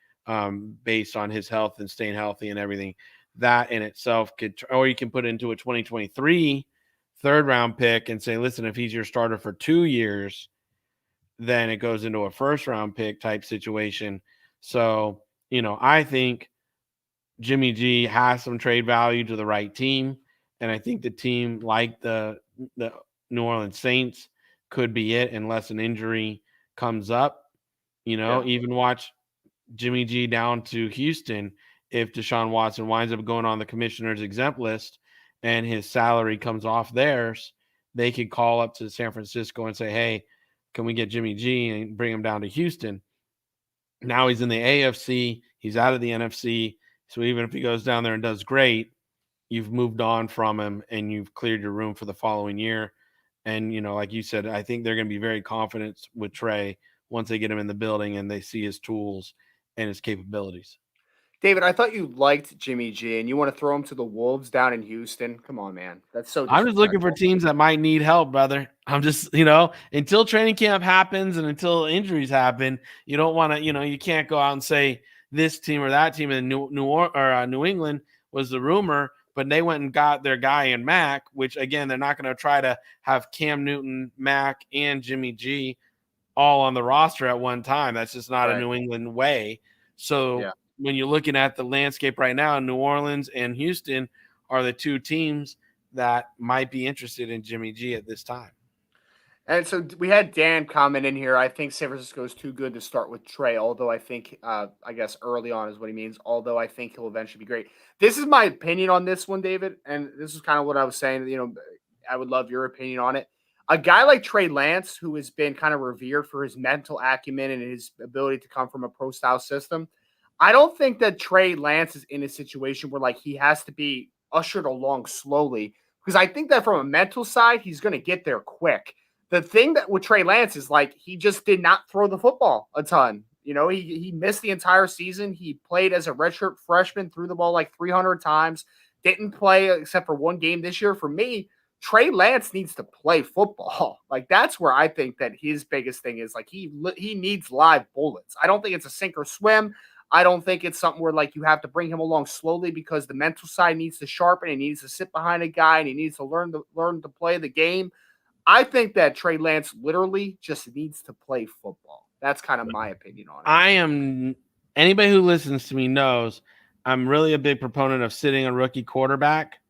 based on his health and staying healthy and everything. That in itself could, or you can put into a 2023 3rd round pick and say, listen, if he's your starter for 2 years, then it goes into a 1st round pick type situation. So, I think Jimmy G has some trade value to the right team. And I think the team like the New Orleans Saints could be it unless an injury comes up. Even watch Jimmy G down to Houston. If Deshaun Watson winds up going on the commissioner's exempt list and his salary comes off theirs, they could call up to San Francisco and say, hey, can we get Jimmy G and bring him down to Houston? Now he's in the AFC. He's out of the NFC. So even if he goes down there and does great, you've moved on from him and you've cleared your room for the following year. And, like you said, I think they're going to be very confident with Trey once they get him in the building and they see his tools and his capabilities. David, I thought you liked Jimmy G and you want to throw him to the Wolves down in Houston. Come on, man. That's so I'm just looking for disrespectful. teams that might need help, brother. I'm just, until training camp happens and until injuries happen, you don't want to, you can't go out and say this team or that team. In New England was the rumor, but they went and got their guy in Mac, which again, they're not going to try to have Cam Newton, Mac, and Jimmy G all on the roster at one time. That's just not a New England way. So when you're looking at the landscape right now, New Orleans and Houston are the 2 teams that might be interested in Jimmy G at this time. And so we had Dan comment in here. I think San Francisco is too good to start with Trey, although I think, I guess early on is what he means, although I think he'll eventually be great. This is my opinion on this one, David, and this is kind of what I was saying. I would love your opinion on it. A guy like Trey Lance, who has been kind of revered for his mental acumen and his ability to come from a pro-style system, I don't think that Trey Lance is in a situation where he has to be ushered along slowly, because I think that from a mental side, he's going to get there quick. The thing that with Trey Lance is he just did not throw the football a ton. He missed the entire season. He played as a redshirt freshman, threw the ball 300 times, didn't play except for one game this year. For me, Trey Lance needs to play football. That's where I think that his biggest thing is he needs live bullets. I don't think it's a sink or swim. I don't think it's something where you have to bring him along slowly, because the mental side needs to sharpen. He needs to sit behind a guy and he needs to learn to play the game. I think that Trey Lance literally just needs to play football. That's kind of my opinion on it. Anybody who listens to me knows I'm really a big proponent of sitting a rookie quarterback.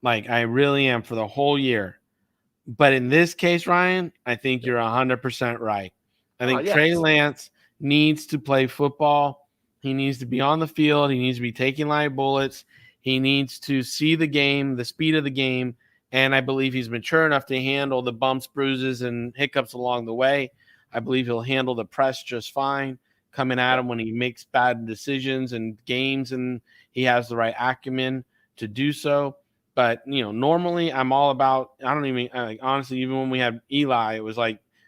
I really am, for the whole year. But in this case, Ryan, I think you're 100% right. I think Trey Lance needs to play football. He needs to be on the field. He needs to be taking live bullets. He needs to see the game, the speed of the game. And I believe he's mature enough to handle the bumps, bruises, and hiccups along the way. I believe he'll handle the press just fine coming at him when he makes bad decisions and games, and he has the right acumen to do so. But, normally I'm all about, honestly, even when we had Eli, it was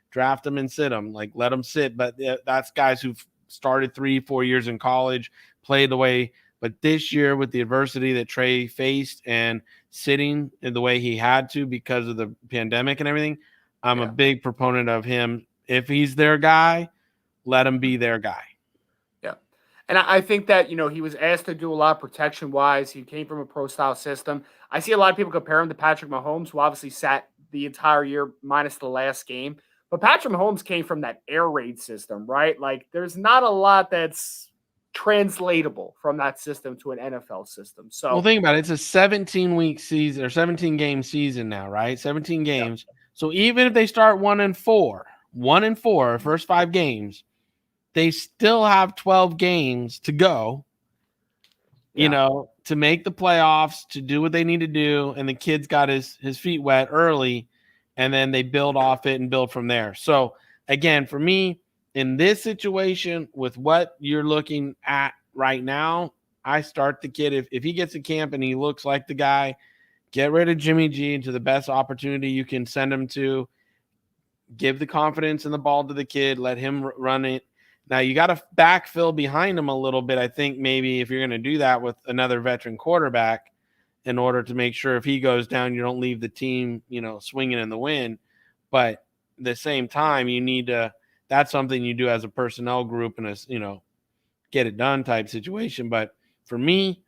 draft him and sit him, let him sit. But that's guys who've started 3-4 years in college, played the way. But this year, with the adversity that Trey faced and sitting in the way he had to because of the pandemic and everything, I'm a big proponent of him. If he's their guy, let him be their guy. Yeah. And I think that, he was asked to do a lot protection-wise. He came from a pro-style system. I see a lot of people compare him to Patrick Mahomes, who obviously sat the entire year minus the last game. But Patrick Mahomes came from that air raid system, right? Like there's not a lot that's translatable from that system to an NFL system. So Well, think about it. It's a 17-week season or 17-game season now, right? 17 games. Yep. So even if they start 1-4, first 5 games, they still have 12 games to go, to make the playoffs, to do what they need to do. And the kid's got his feet wet early, and then they build off it and build from there. So again, for me, in this situation with what you're looking at right now, I start the kid. If he gets to camp and he looks like the guy, get rid of Jimmy G into the best opportunity you can send him to. Give the confidence in the ball to the kid. Let him run it. Now, you got to backfill behind him a little bit. I think maybe if you're going to do that with another veteran quarterback in order to make sure if he goes down, you don't leave the team, swinging in the wind. But at the same time, you need to – that's something you do as a personnel group and a, get it done type situation. But for me,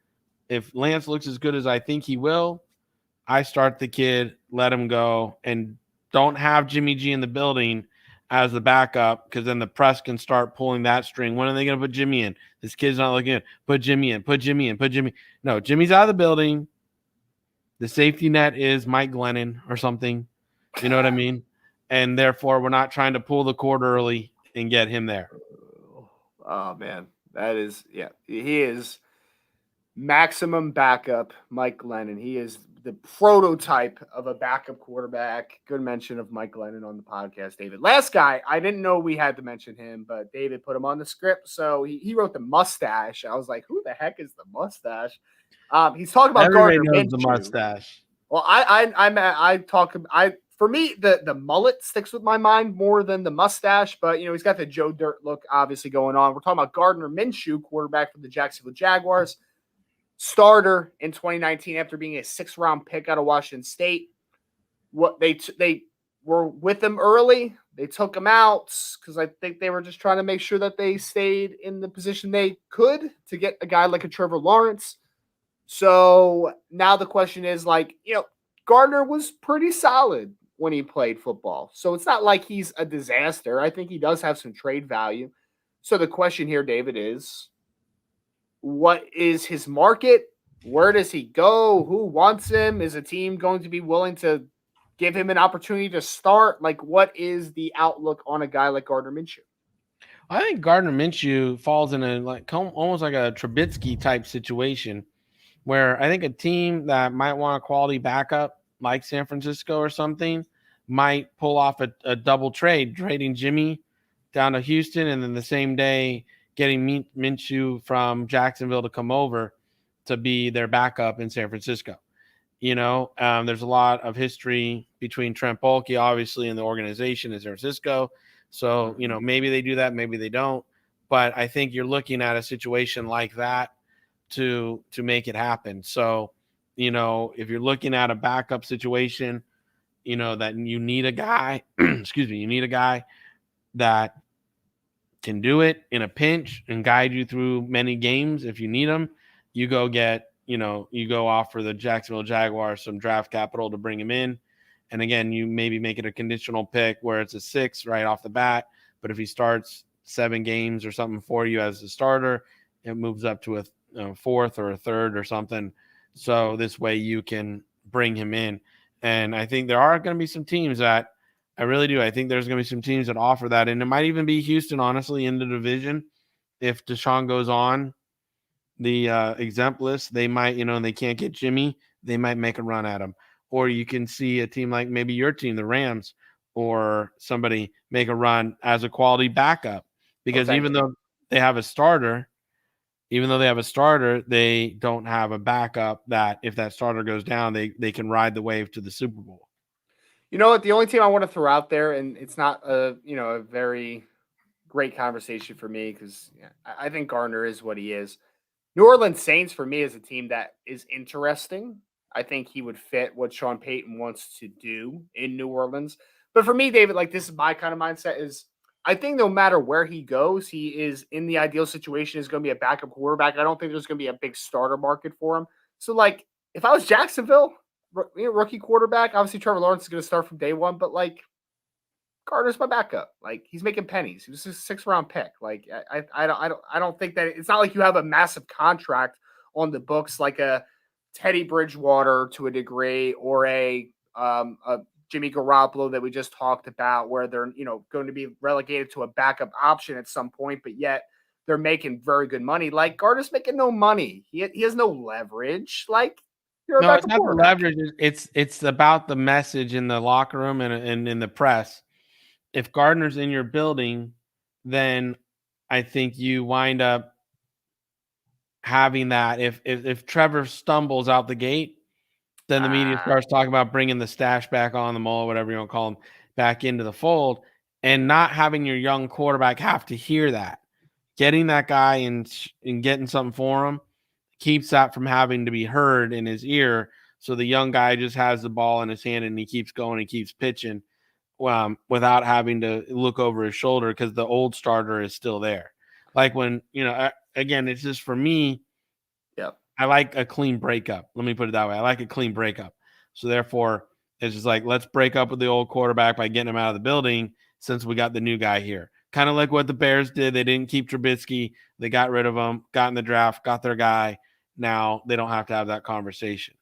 if Lance looks as good as I think he will, I start the kid, let him go, and don't have Jimmy G in the building as the backup, because then the press can start pulling that string. When are they going to put Jimmy in? This kid's not looking in. Put Jimmy in. Put Jimmy in. Put Jimmy. No, Jimmy's out of the building. The safety net is Mike Glennon or something. You know what I mean? And therefore, we're not trying to pull the cord early and get him there. Oh, man. That is, yeah. He is maximum backup Mike Glennon. He is the prototype of a backup quarterback. Good mention of Mike Glennon on the podcast, David. Last guy, I didn't know we had to mention him, but David put him on the script. So he wrote the mustache. I was like, who the heck is the mustache? He's talking about Everybody Gardner knows Minshew. the mustache. Well, for me, the mullet sticks with my mind more than the mustache, but he's got the Joe Dirt look obviously going on. We're talking about Gardner Minshew, quarterback for the Jacksonville Jaguars. Starter in 2019 after being a 6th-round pick out of Washington State. What they were with him early. They took him out because I think they were just trying to make sure that they stayed in the position they could to get a guy like a Trevor Lawrence. So now the question is, Gardner was pretty solid when he played football. So it's not like he's a disaster. I think he does have some trade value. So the question here, David, is what is his market? Where does he go? Who wants him? Is a team going to be willing to give him an opportunity to start? What is the outlook on a guy like Gardner Minshew? I think Gardner Minshew falls in almost like a Trubisky type situation, where I think a team that might want a quality backup, like San Francisco or something, might pull off a double trade, trading Jimmy down to Houston, and then the same day getting Minshew from Jacksonville to come over to be their backup in San Francisco. There's a lot of history between Trent Baalke, obviously, in the organization in San Francisco. So, maybe they do that, maybe they don't. But I think you're looking at a situation like that to make it happen. So, if you're looking at a backup situation, that you need a guy, you need a guy that can do it in a pinch and guide you through many games. If you need him, you go get, you go offer the Jacksonville Jaguars some draft capital to bring him in. And again, you maybe make it a conditional pick where it's a 6 right off the bat. But if he starts 7 games or something for you as a starter, it moves up to a 4th or a 3rd or something. So this way you can bring him in. And I think there are going to be some teams that I really do. I think there's going to be some teams that offer that. And it might even be Houston, honestly, in the division. If Deshaun goes on the exempt list, they might, and they can't get Jimmy, they might make a run at him. Or you can see a team like maybe your team, the Rams, or somebody make a run as a quality backup. Because even though they have a starter, they don't have a backup that if that starter goes down, they can ride the wave to the Super Bowl. You know what? The only team I want to throw out there, and it's not a very great conversation for me because I think Gardner is what he is. New Orleans Saints for me is a team that is interesting. I think he would fit what Sean Payton wants to do in New Orleans. But for me, David, this is my kind of mindset is I think no matter where he goes, he is in the ideal situation is going to be a backup quarterback. I don't think there's going to be a big starter market for him. So if I was Jacksonville, rookie quarterback. Obviously, Trevor Lawrence is going to start from day one, but like Gardner's my backup. Like he's making pennies. He was a 6th-round pick. Like I don't think that it's not like you have a massive contract on the books like a Teddy Bridgewater to a degree or a Jimmy Garoppolo that we just talked about, where they're going to be relegated to a backup option at some point, but yet they're making very good money. Like Gardner's making no money. He has no leverage. Like you're a No, it's backup not the quarterback. leverage. It's about the message in the locker room and in the press. If Gardner's in your building, then I think you wind up having that. If Trevor stumbles out the gate, then the media starts talking about bringing the stash back on the mole, whatever you want to call them, back into the fold, and not having your young quarterback have to hear that. Getting that guy and getting something for him keeps that from having to be heard in his ear. So the young guy just has the ball in his hand and he keeps going and keeps pitching without having to look over his shoulder because the old starter is still there. Like when, again, it's just for me, I like a clean breakup. Let me put it that way. I like a clean breakup. So therefore, it's just like, let's break up with the old quarterback by getting him out of the building since we got the new guy here. Kind of like what the Bears did. They didn't keep Trubisky. They got rid of him, got in the draft, got their guy. Now they don't have to have that conversation.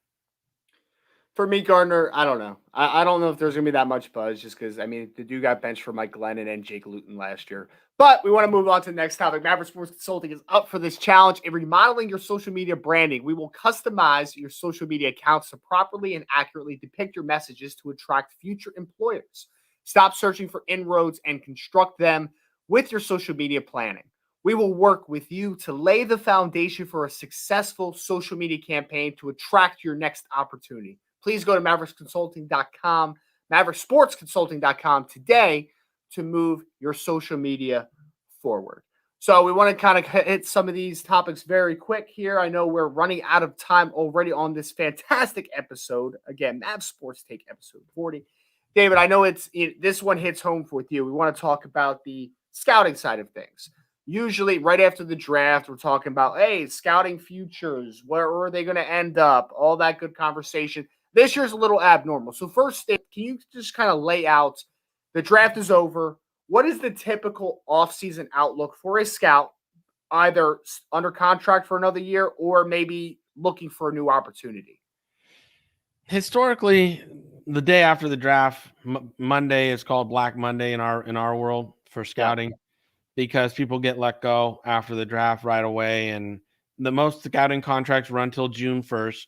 For me, Gardner, I don't know. I don't know if there's going to be that much buzz just because, I mean, the dude got benched for Mike Glennon and Jake Luton last year. But we want to move on to the next topic. Maverick Sports Consulting is up for this challenge in remodeling your social media branding. We will customize your social media accounts to properly and accurately depict your messages to attract future employers. Stop searching for inroads and construct them with your social media planning. We will work with you to lay the foundation for a successful social media campaign to attract your next opportunity. Please go to mavericksconsulting.com, mavericksportsconsulting.com today to move your social media forward. So we want to kind of hit some of these topics very quick here. I know we're running out of time already on this fantastic episode. Again, Mav Sports Take episode 40. David, I know this one hits home with you. We want to talk about the scouting side of things. Usually right after the draft, we're talking about, hey, scouting futures, where are they going to end up? All that good conversation. This year's a little abnormal. So first, can you just kind of lay out, the draft is over. What is the typical offseason outlook for a scout, either under contract for another year or maybe looking for a new opportunity? Historically, the day after the draft, Monday is called Black Monday in our world for scouting because people get let go after the draft right away. And the most scouting contracts run till June 1st.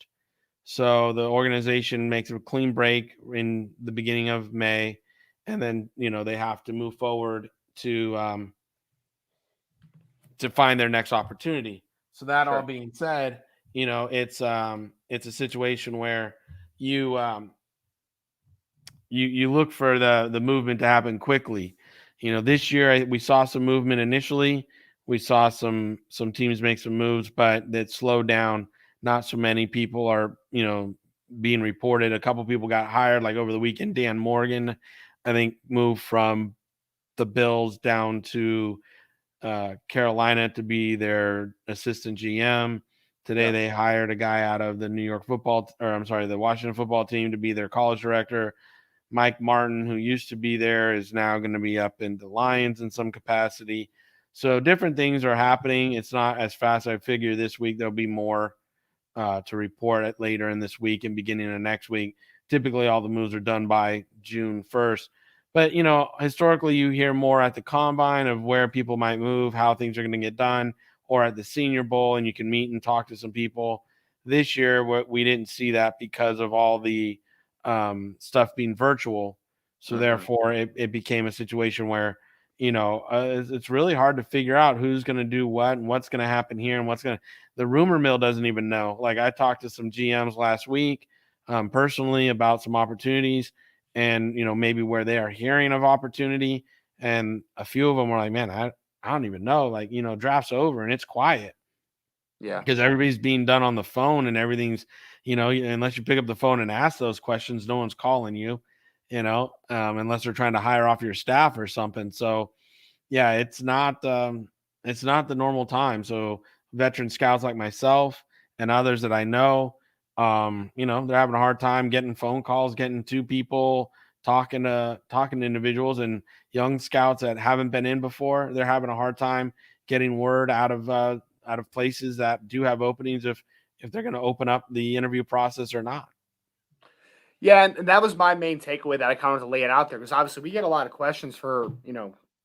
So the organization makes a clean break in the beginning of May, and then they have to move forward to find their next opportunity. So that all being said, it's a situation where you look for the movement to happen quickly. This year we saw some movement initially. We saw some teams make some moves, but that slowed down. Not so many people are, being reported. A couple people got hired, like over the weekend. Dan Morgan, I think, moved from the Bills down to Carolina to be their assistant GM. Today they hired a guy out of the the Washington football team to be their college director. Mike Martin, who used to be there, is now going to be up in the Lions in some capacity. So different things are happening. It's not as fast as I figure this week. There'll be more to report it later in this week and beginning of next week. Typically, all the moves are done by June 1st. But, historically, you hear more at the combine of where people might move, how things are going to get done, or at the Senior Bowl, and you can meet and talk to some people. This year, we didn't see that because of all the stuff being virtual. So therefore, it became a situation where, it's really hard to figure out who's going to do what and what's going to happen here and the rumor mill doesn't even know. Like I talked to some GMs last week personally about some opportunities and, maybe where they are hearing of opportunity. And a few of them were like, man, I don't even know. Like, draft's over and it's quiet. Yeah. Because everybody's being done on the phone and everything's, unless you pick up the phone and ask those questions, no one's calling you, unless they're trying to hire off your staff or something. So yeah, it's not the normal time. So veteran scouts like myself and others that I know, They're having a hard time getting phone calls, getting to people, talking to individuals, and young scouts that haven't been in before. They're having a hard time getting word out of places that do have openings if they're going to open up the interview process or not. Yeah, and that was my main takeaway that I kind of wanted to lay it out there, because obviously we get a lot of questions for,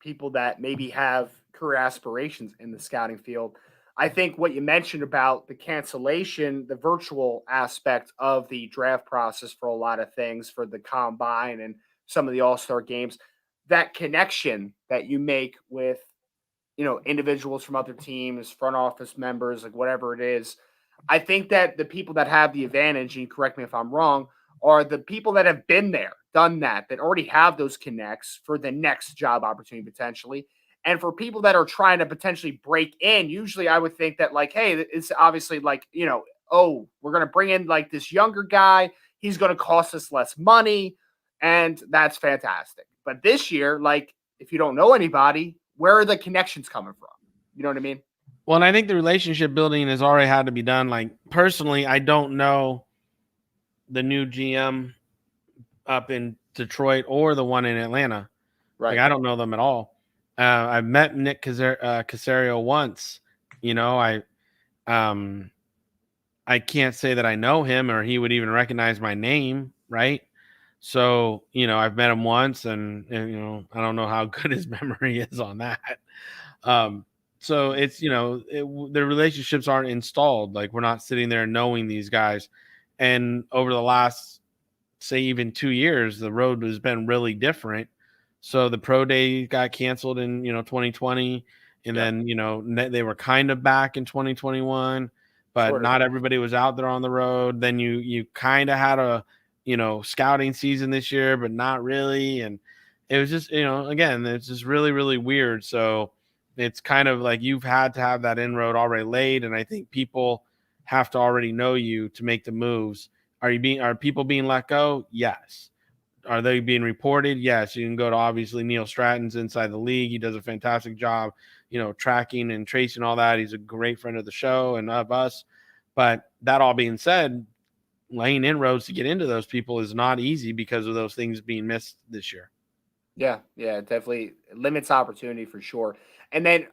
people that maybe have career aspirations in the scouting field. I think what you mentioned about the cancellation, the virtual aspect of the draft process for a lot of things, for the combine and some of the all-star games, that connection that you make with, individuals from other teams, front office members, like whatever it is. I think that the people that have the advantage, and correct me if I'm wrong, are the people that have been there, done that already have those connects for the next job opportunity potentially. And for people that are trying to potentially break in, usually I would think that, like, hey, it's obviously like, oh, we're going to bring in like this younger guy. He's going to cost us less money. And that's fantastic. But this year, like, if you don't know anybody, where are the connections coming from? You know what I mean? Well, and I think the relationship building has already had to be done. Like, personally, I don't know the new GM up in Detroit or the one in Atlanta. Right. Like, I don't know them at all. I've met Nick Caserio once. I can't say that I know him or he would even recognize my name, right? So, I've met him once, and I don't know how good his memory is on that. So it's, the relationships aren't installed. Like, we're not sitting there knowing these guys. And over the last, say, even 2 years, the road has been really different. So the pro day got canceled in, 2020. And then, they were kind of back in 2021, but not everybody was out there on the road. Then you kind of had a, scouting season this year, but not really. And it was just, again, it's just really, really weird. So it's kind of like you've had to have that inroad already laid. And I think people have to already know you to make the moves. Are people being let go? Yes. Are they being reported? Yes. You can go to, obviously, Neil Stratton's Inside the League. He does a fantastic job, tracking and tracing all that. He's a great friend of the show and of us. But that all being said, laying inroads to get into those people is not easy because of those things being missed this year. Yeah, definitely limits opportunity for sure. And then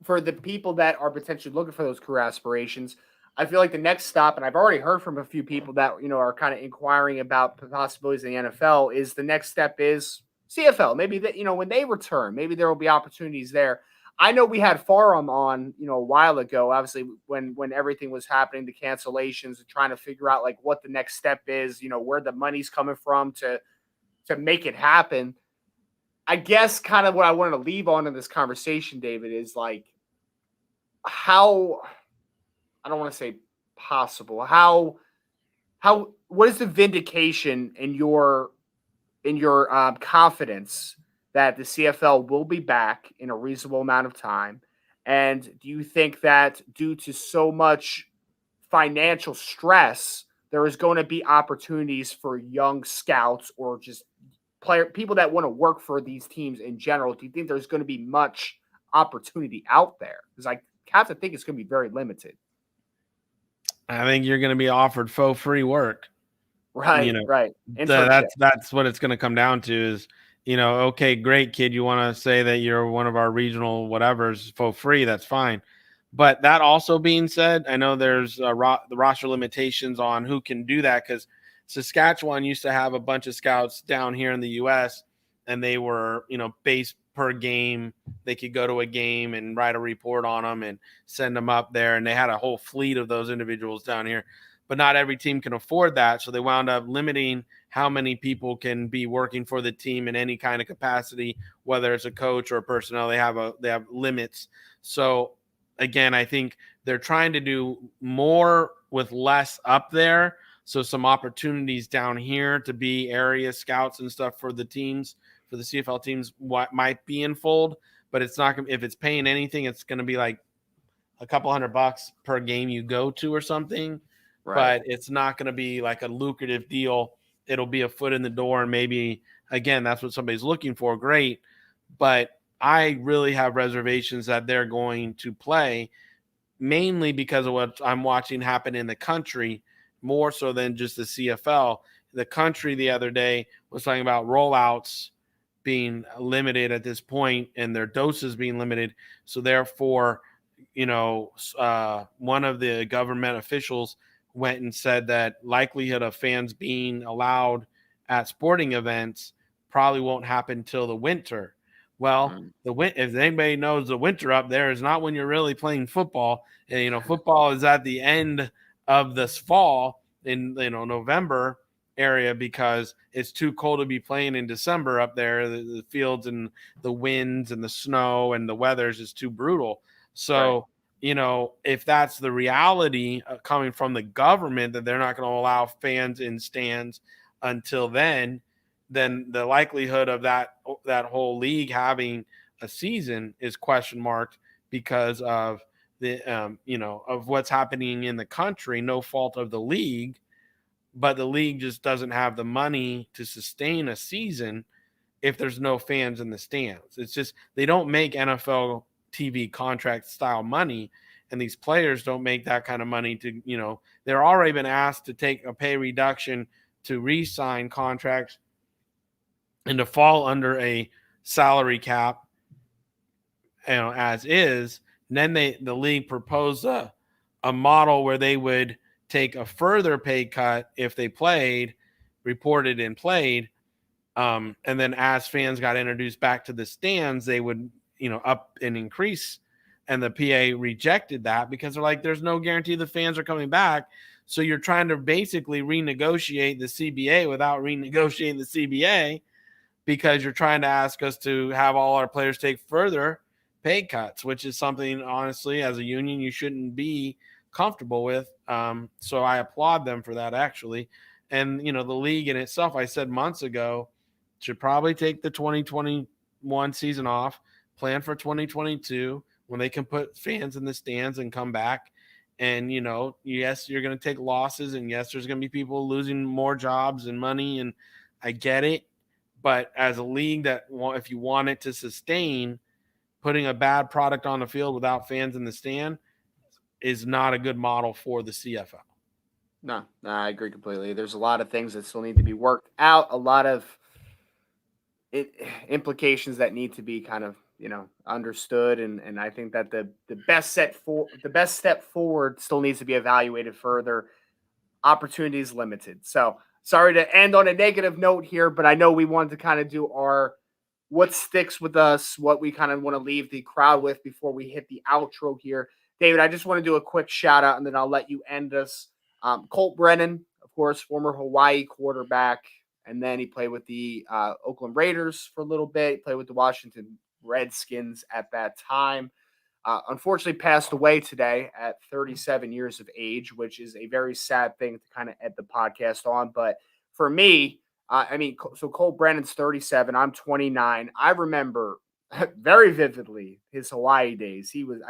for the people that are potentially looking for those career aspirations, I feel like the next stop, and I've already heard from a few people that are kind of inquiring about the possibilities in the NFL, is the next step is CFL. Maybe that when they return, maybe there will be opportunities there. I know we had Farum on a while ago, obviously when everything was happening, the cancellations, and trying to figure out like what the next step is, where the money's coming from to make it happen. I guess kind of what I wanted to leave on in this conversation, David, is like how, I don't want to say possible, how what is the vindication in your confidence that the CFL will be back in a reasonable amount of time? And do you think that due to so much financial stress, there is going to be opportunities for young scouts or just people that want to work for these teams in general? Do you think there's going to be much opportunity out there? Because I have to think it's going to be very limited. I think you're going to be offered faux free work. Right. That's what it's going to come down to is, okay, great, kid. You want to say that you're one of our regional whatevers for free. That's fine. But that also being said, I know there's the roster limitations on who can do that, because Saskatchewan used to have a bunch of scouts down here in the U.S. and they were, based per game. They could go to a game and write a report on them and send them up there. And they had a whole fleet of those individuals down here. But not every team can afford that. So they wound up limiting how many people can be working for the team in any kind of capacity, whether it's a coach or a personnel. They have limits. So again, I think they're trying to do more with less up there. So some opportunities down here to be area scouts and stuff for the teams, for the CFL teams, what might be in fold, but it's not, if it's paying anything, it's going to be like a couple $100 per game you go to or something. Right. But it's not going to be like a lucrative deal. It'll be a foot in the door. And maybe, again, that's what somebody's looking for. Great. But I really have reservations that they're going to play, mainly because of what I'm watching happen in the country. more so than just the CFL. The country the other day was talking about rollouts being limited at this point and their doses being limited. So therefore, one of the government officials went and said that likelihood of fans being allowed at sporting events probably won't happen until the winter. Well, if anybody knows, the winter up there is not when you're really playing football. And, football is at the end of this fall in November area because it's too cold to be playing in December up there. The fields and the winds and the snow and the weather is just too brutal. So, if that's the reality coming from the government that they're not going to allow fans in stands until then the likelihood of that whole league having a season is question marked because of the of what's happening in the country. No fault of the league, but the league just doesn't have the money to sustain a season if there's no fans in the stands. It's just they don't make NFL TV contract style money, and these players don't make that kind of money to, they're already been asked to take a pay reduction to re-sign contracts and to fall under a salary cap, as is. And then the league proposed a model where they would take a further pay cut if they reported and played. And then as fans got introduced back to the stands, they would, up and increase. And the PA rejected that because they're like, there's no guarantee the fans are coming back. So you're trying to basically renegotiate the CBA without renegotiating the CBA because you're trying to ask us to have all our players take further pay cuts, which is something, honestly, as a union, you shouldn't be comfortable with. So I applaud them for that, actually. And, the league in itself, I said months ago, should probably take the 2021 season off, plan for 2022 when they can put fans in the stands and come back. And, yes, you're going to take losses. And, yes, there's going to be people losing more jobs and money. And I get it. But as a league that, if you want it to sustain, putting a bad product on the field without fans in the stand is not a good model for the CFL. No, I agree completely. There's a lot of things that still need to be worked out, a lot of implications that need to be kind of, understood. And I think that the best step forward still needs to be evaluated further. Opportunities limited. So sorry to end on a negative note here, but I know we wanted to kind of do our what sticks with us, what we kind of want to leave the crowd with before we hit the outro here. David, I just want to do a quick shout out and then I'll let you end us. Colt Brennan, of course, former Hawaii quarterback, and then he played with the Oakland Raiders for a little bit. He played with the Washington Redskins at that time. Unfortunately passed away today at 37 years of age, which is a very sad thing to kind of end the podcast on. But for me, so Colt Brennan's 37. I'm 29. I remember very vividly his Hawaii days. He was,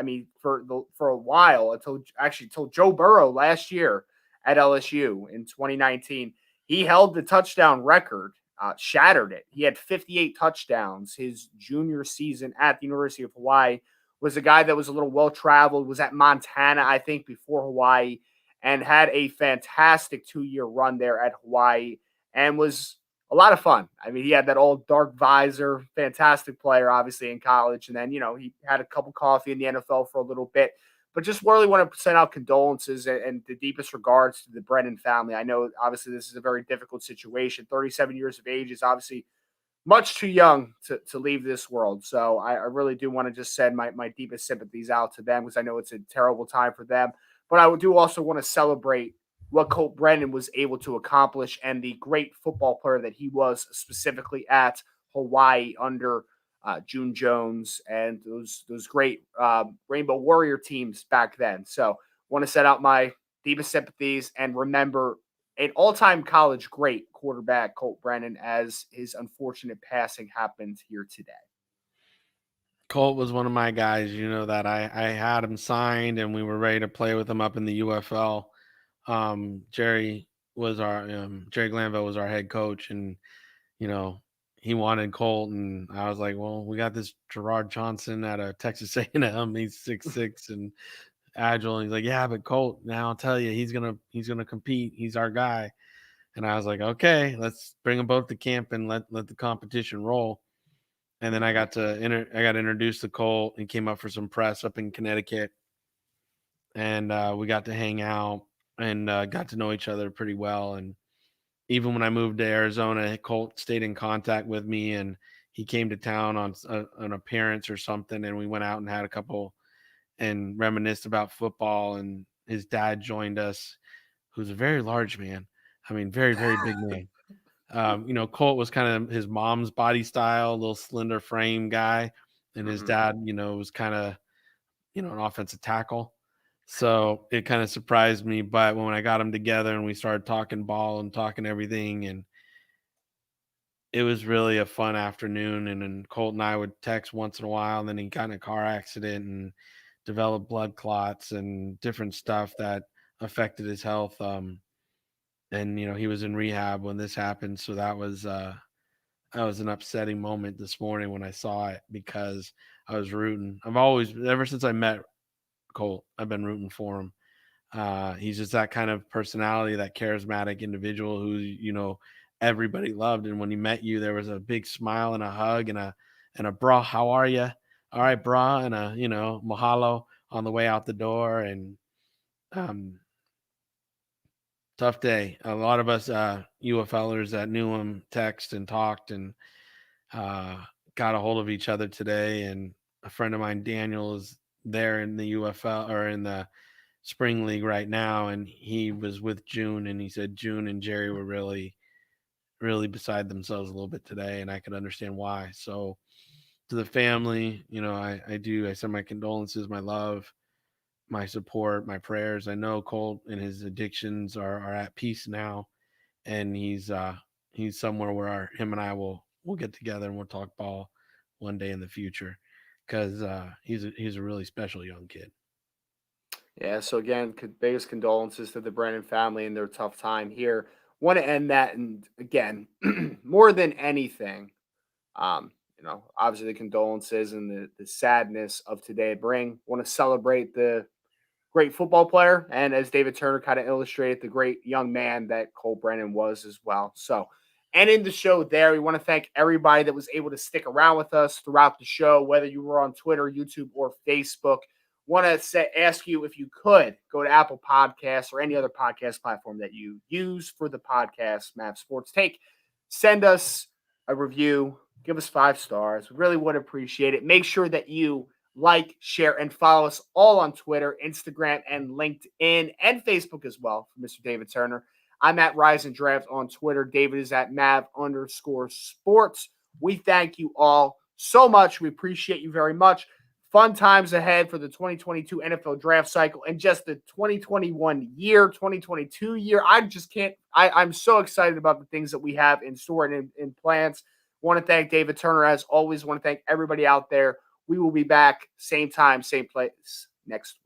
for a while until Joe Burrow last year at LSU in 2019, he held the touchdown record, shattered it. He had 58 touchdowns his junior season at the University of Hawaii. Was a guy that was a little well-traveled, was at Montana, I think, before Hawaii, and had a fantastic 2-year run there at Hawaii and was a lot of fun. He had that old dark visor, fantastic player, obviously, in college. And then, he had a cup of coffee in the NFL for a little bit. But just really want to send out condolences and the deepest regards to the Brennan family. I know, obviously, this is a very difficult situation. 37 years of age is obviously much too young to leave this world. So I really do want to just send my deepest sympathies out to them because I know it's a terrible time for them. But I do also want to celebrate what Colt Brennan was able to accomplish and the great football player that he was specifically at Hawaii under June Jones and those great Rainbow Warrior teams back then. So want to set out my deepest sympathies and remember an all-time college great quarterback, Colt Brennan, as his unfortunate passing happened here today. Colt was one of my guys, that I had him signed and we were ready to play with him up in the UFL. Jerry Glanville was our head coach, and he wanted Colt, and I was like, well, we got this Gerard Johnson out of Texas A&M. He's 6'6" and agile. And he's like, yeah, but Colt, now I'll tell you, he's gonna compete. He's our guy. And I was like, okay, let's bring them both to camp and let the competition roll. And then I got introduced to Colt and came up for some press up in Connecticut, and we got to hang out and got to know each other pretty well. And even when I moved to Arizona, Colt stayed in contact with me, and he came to town on an appearance or something, and we went out and had a couple and reminisced about football. And his dad joined us, who's a very large man. I mean, very, very big man. Colt was kind of his mom's body style, little slender frame guy, and his dad, was kind of, an offensive tackle. So it kind of surprised me. But when I got them together and we started talking ball and talking everything, and it was really a fun afternoon. And then Colt and I would text once in a while, and then he got in a car accident and developed blood clots and different stuff that affected his health. And he was in rehab when this happened. So that was an upsetting moment this morning when I saw it, because I was rooting. I've always, ever since I met Colt, I've been rooting for him. He's just that kind of personality, that charismatic individual who, everybody loved. And when he met you, there was a big smile and a hug and a bra, how are you? All right, bra, and a, mahalo on the way out the door. And tough day. A lot of us UFLers that knew him text and talked and got a hold of each other today. And a friend of mine, Daniel, is there in the UFL or in the spring league right now, and he was with June, and he said June and Jerry were really, really beside themselves a little bit today, and I could understand why. So to the family, I send my condolences, my love, my support, my prayers. I know Colt and his addictions are at peace now, and he's somewhere where him and I will get together and we'll talk ball one day in the future, because he's a really special young kid. Yeah, so again, biggest condolences to the Brennan family and their tough time here. Want to end that, and again, more than anything, obviously the condolences and the sadness of today bring. Want to celebrate the great football player, and as David Turner kind of illustrated, the great young man that Colt Brennan was as well. So, ending the show there, we want to thank everybody that was able to stick around with us throughout the show, whether you were on Twitter, YouTube, or Facebook. Want to ask you if you could go to Apple Podcasts or any other podcast platform that you use for the podcast, Mav Sports Take. Send us a review. Give us 5 stars. We really would appreciate it. Make sure that you like, share, and follow us all on Twitter, Instagram, and LinkedIn, and Facebook as well for Mr. David Turner. I'm at Rise and Draft on Twitter. David is at Mav_sports. We thank you all so much. We appreciate you very much. Fun times ahead for the 2022 NFL draft cycle and just the 2021 year, 2022 year. I'm so excited about the things that we have in store and in plans. Want to thank David Turner as always. Want to thank everybody out there. We will be back same time, same place next week.